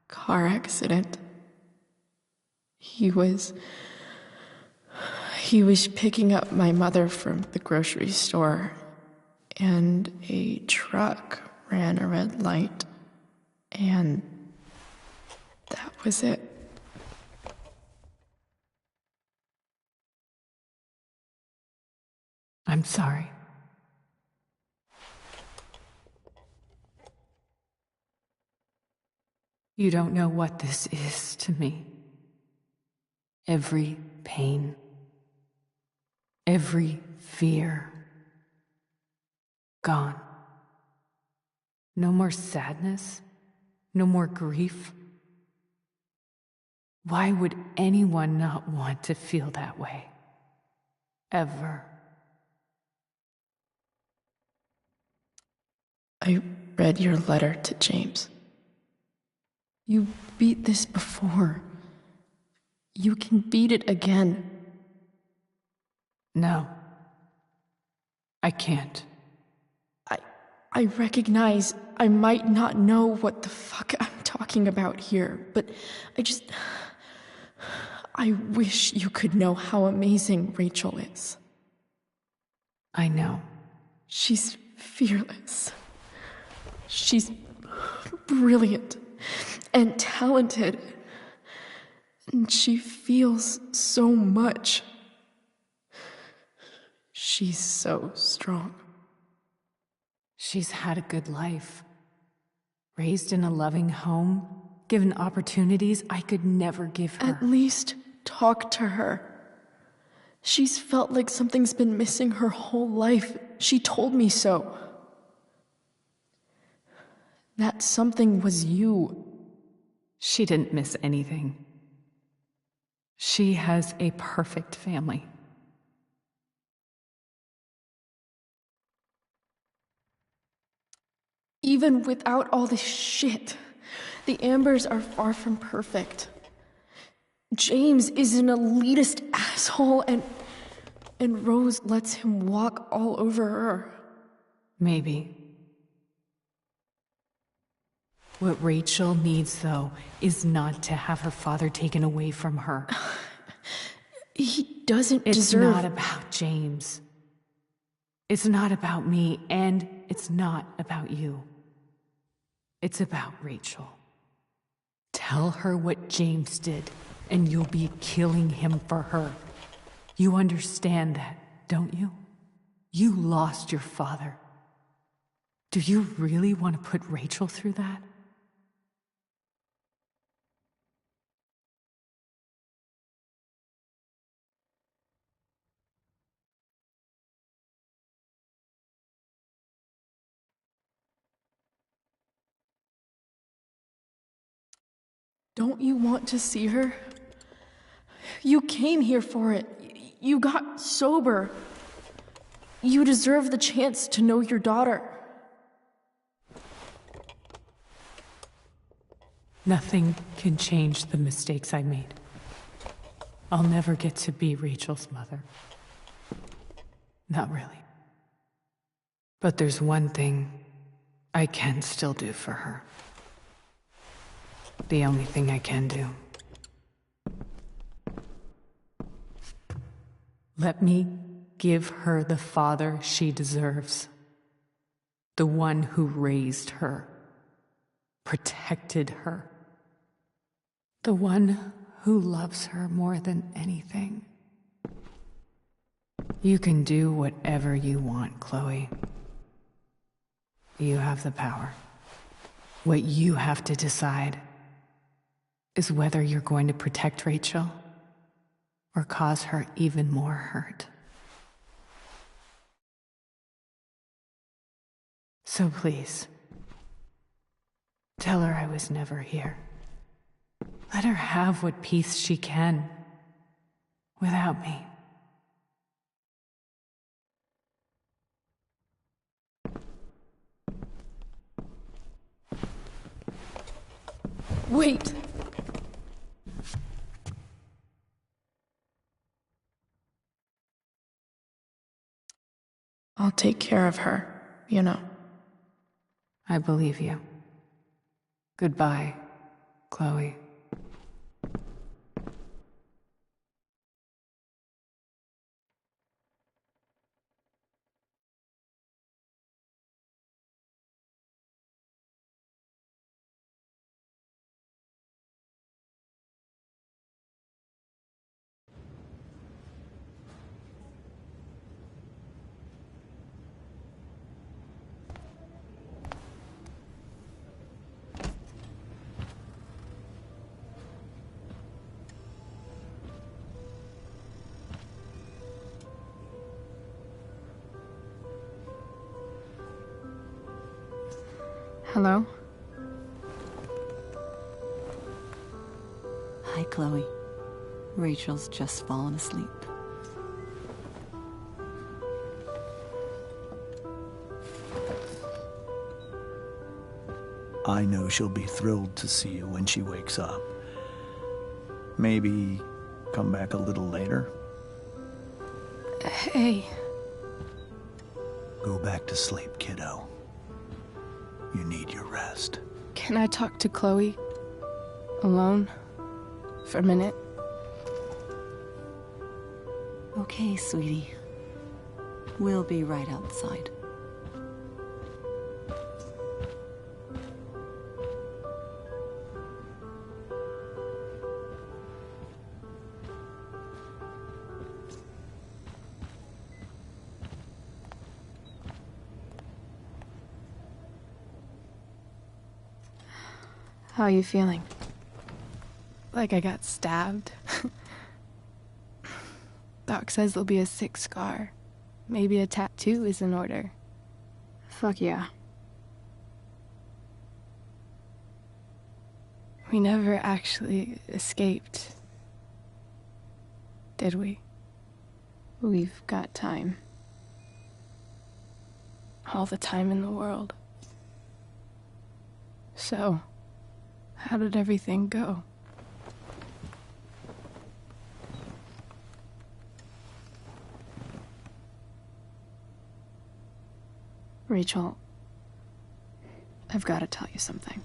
Car accident. He was picking up my mother from the grocery store, and a truck ran a red light, and that was it. I'm sorry. You don't know what this is to me. Every pain, every fear, gone. No more sadness, no more grief. Why would anyone not want to feel that way? Ever. I read your letter to James. You beat this before. You can beat it again. No. I can't. I recognize I might not know what the fuck I'm talking about here, but I wish you could know how amazing Rachel is. I know. She's fearless. She's brilliant and talented. And she feels so much. She's so strong. She's had a good life. Raised in a loving home, given opportunities I could never give her. At least talk to her. She's felt like something's been missing her whole life. She told me so. That something was you. She didn't miss anything. She has a perfect family. Even without all this shit, the Ambers are far from perfect. James is an elitist asshole, and Rose lets him walk all over her. Maybe. What Rachel needs, though, is not to have her father taken away from her. He doesn't deserve... It's not about James. It's not about me, and it's not about you. It's about Rachel. Tell her what James did, and you'll be killing him for her. You understand that, don't you? You lost your father. Do you really want to put Rachel through that? Don't you want to see her? You came here for it. You got sober. You deserve the chance to know your daughter. Nothing can change the mistakes I made. I'll never get to be Rachel's mother. Not really. But there's one thing I can still do for her. The only thing I can do. Let me give her the father she deserves. The one who raised her, protected her. The one who loves her more than anything. You can do whatever you want, Chloe. You have the power. What you have to decide is whether you're going to protect Rachel or cause her even more hurt. So please, tell her I was never here. Let her have what peace she can without me. Wait! I'll take care of her, you know. I believe you. Goodbye, Chloe. Hello? Hi, Chloe. Rachel's just fallen asleep. I know she'll be thrilled to see you when she wakes up. Maybe come back a little later? Hey. Go back to sleep, kiddo. You need your rest. Can I talk to Chloe? Alone? For a minute? Okay, sweetie. We'll be right outside. How are you feeling? Like I got stabbed? Doc says there'll be a sick scar. Maybe a tattoo is in order. Fuck yeah. We never actually escaped, did we? We've got time. All the time in the world. So, how did everything go? Rachel, I've got to tell you something.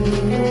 Bye.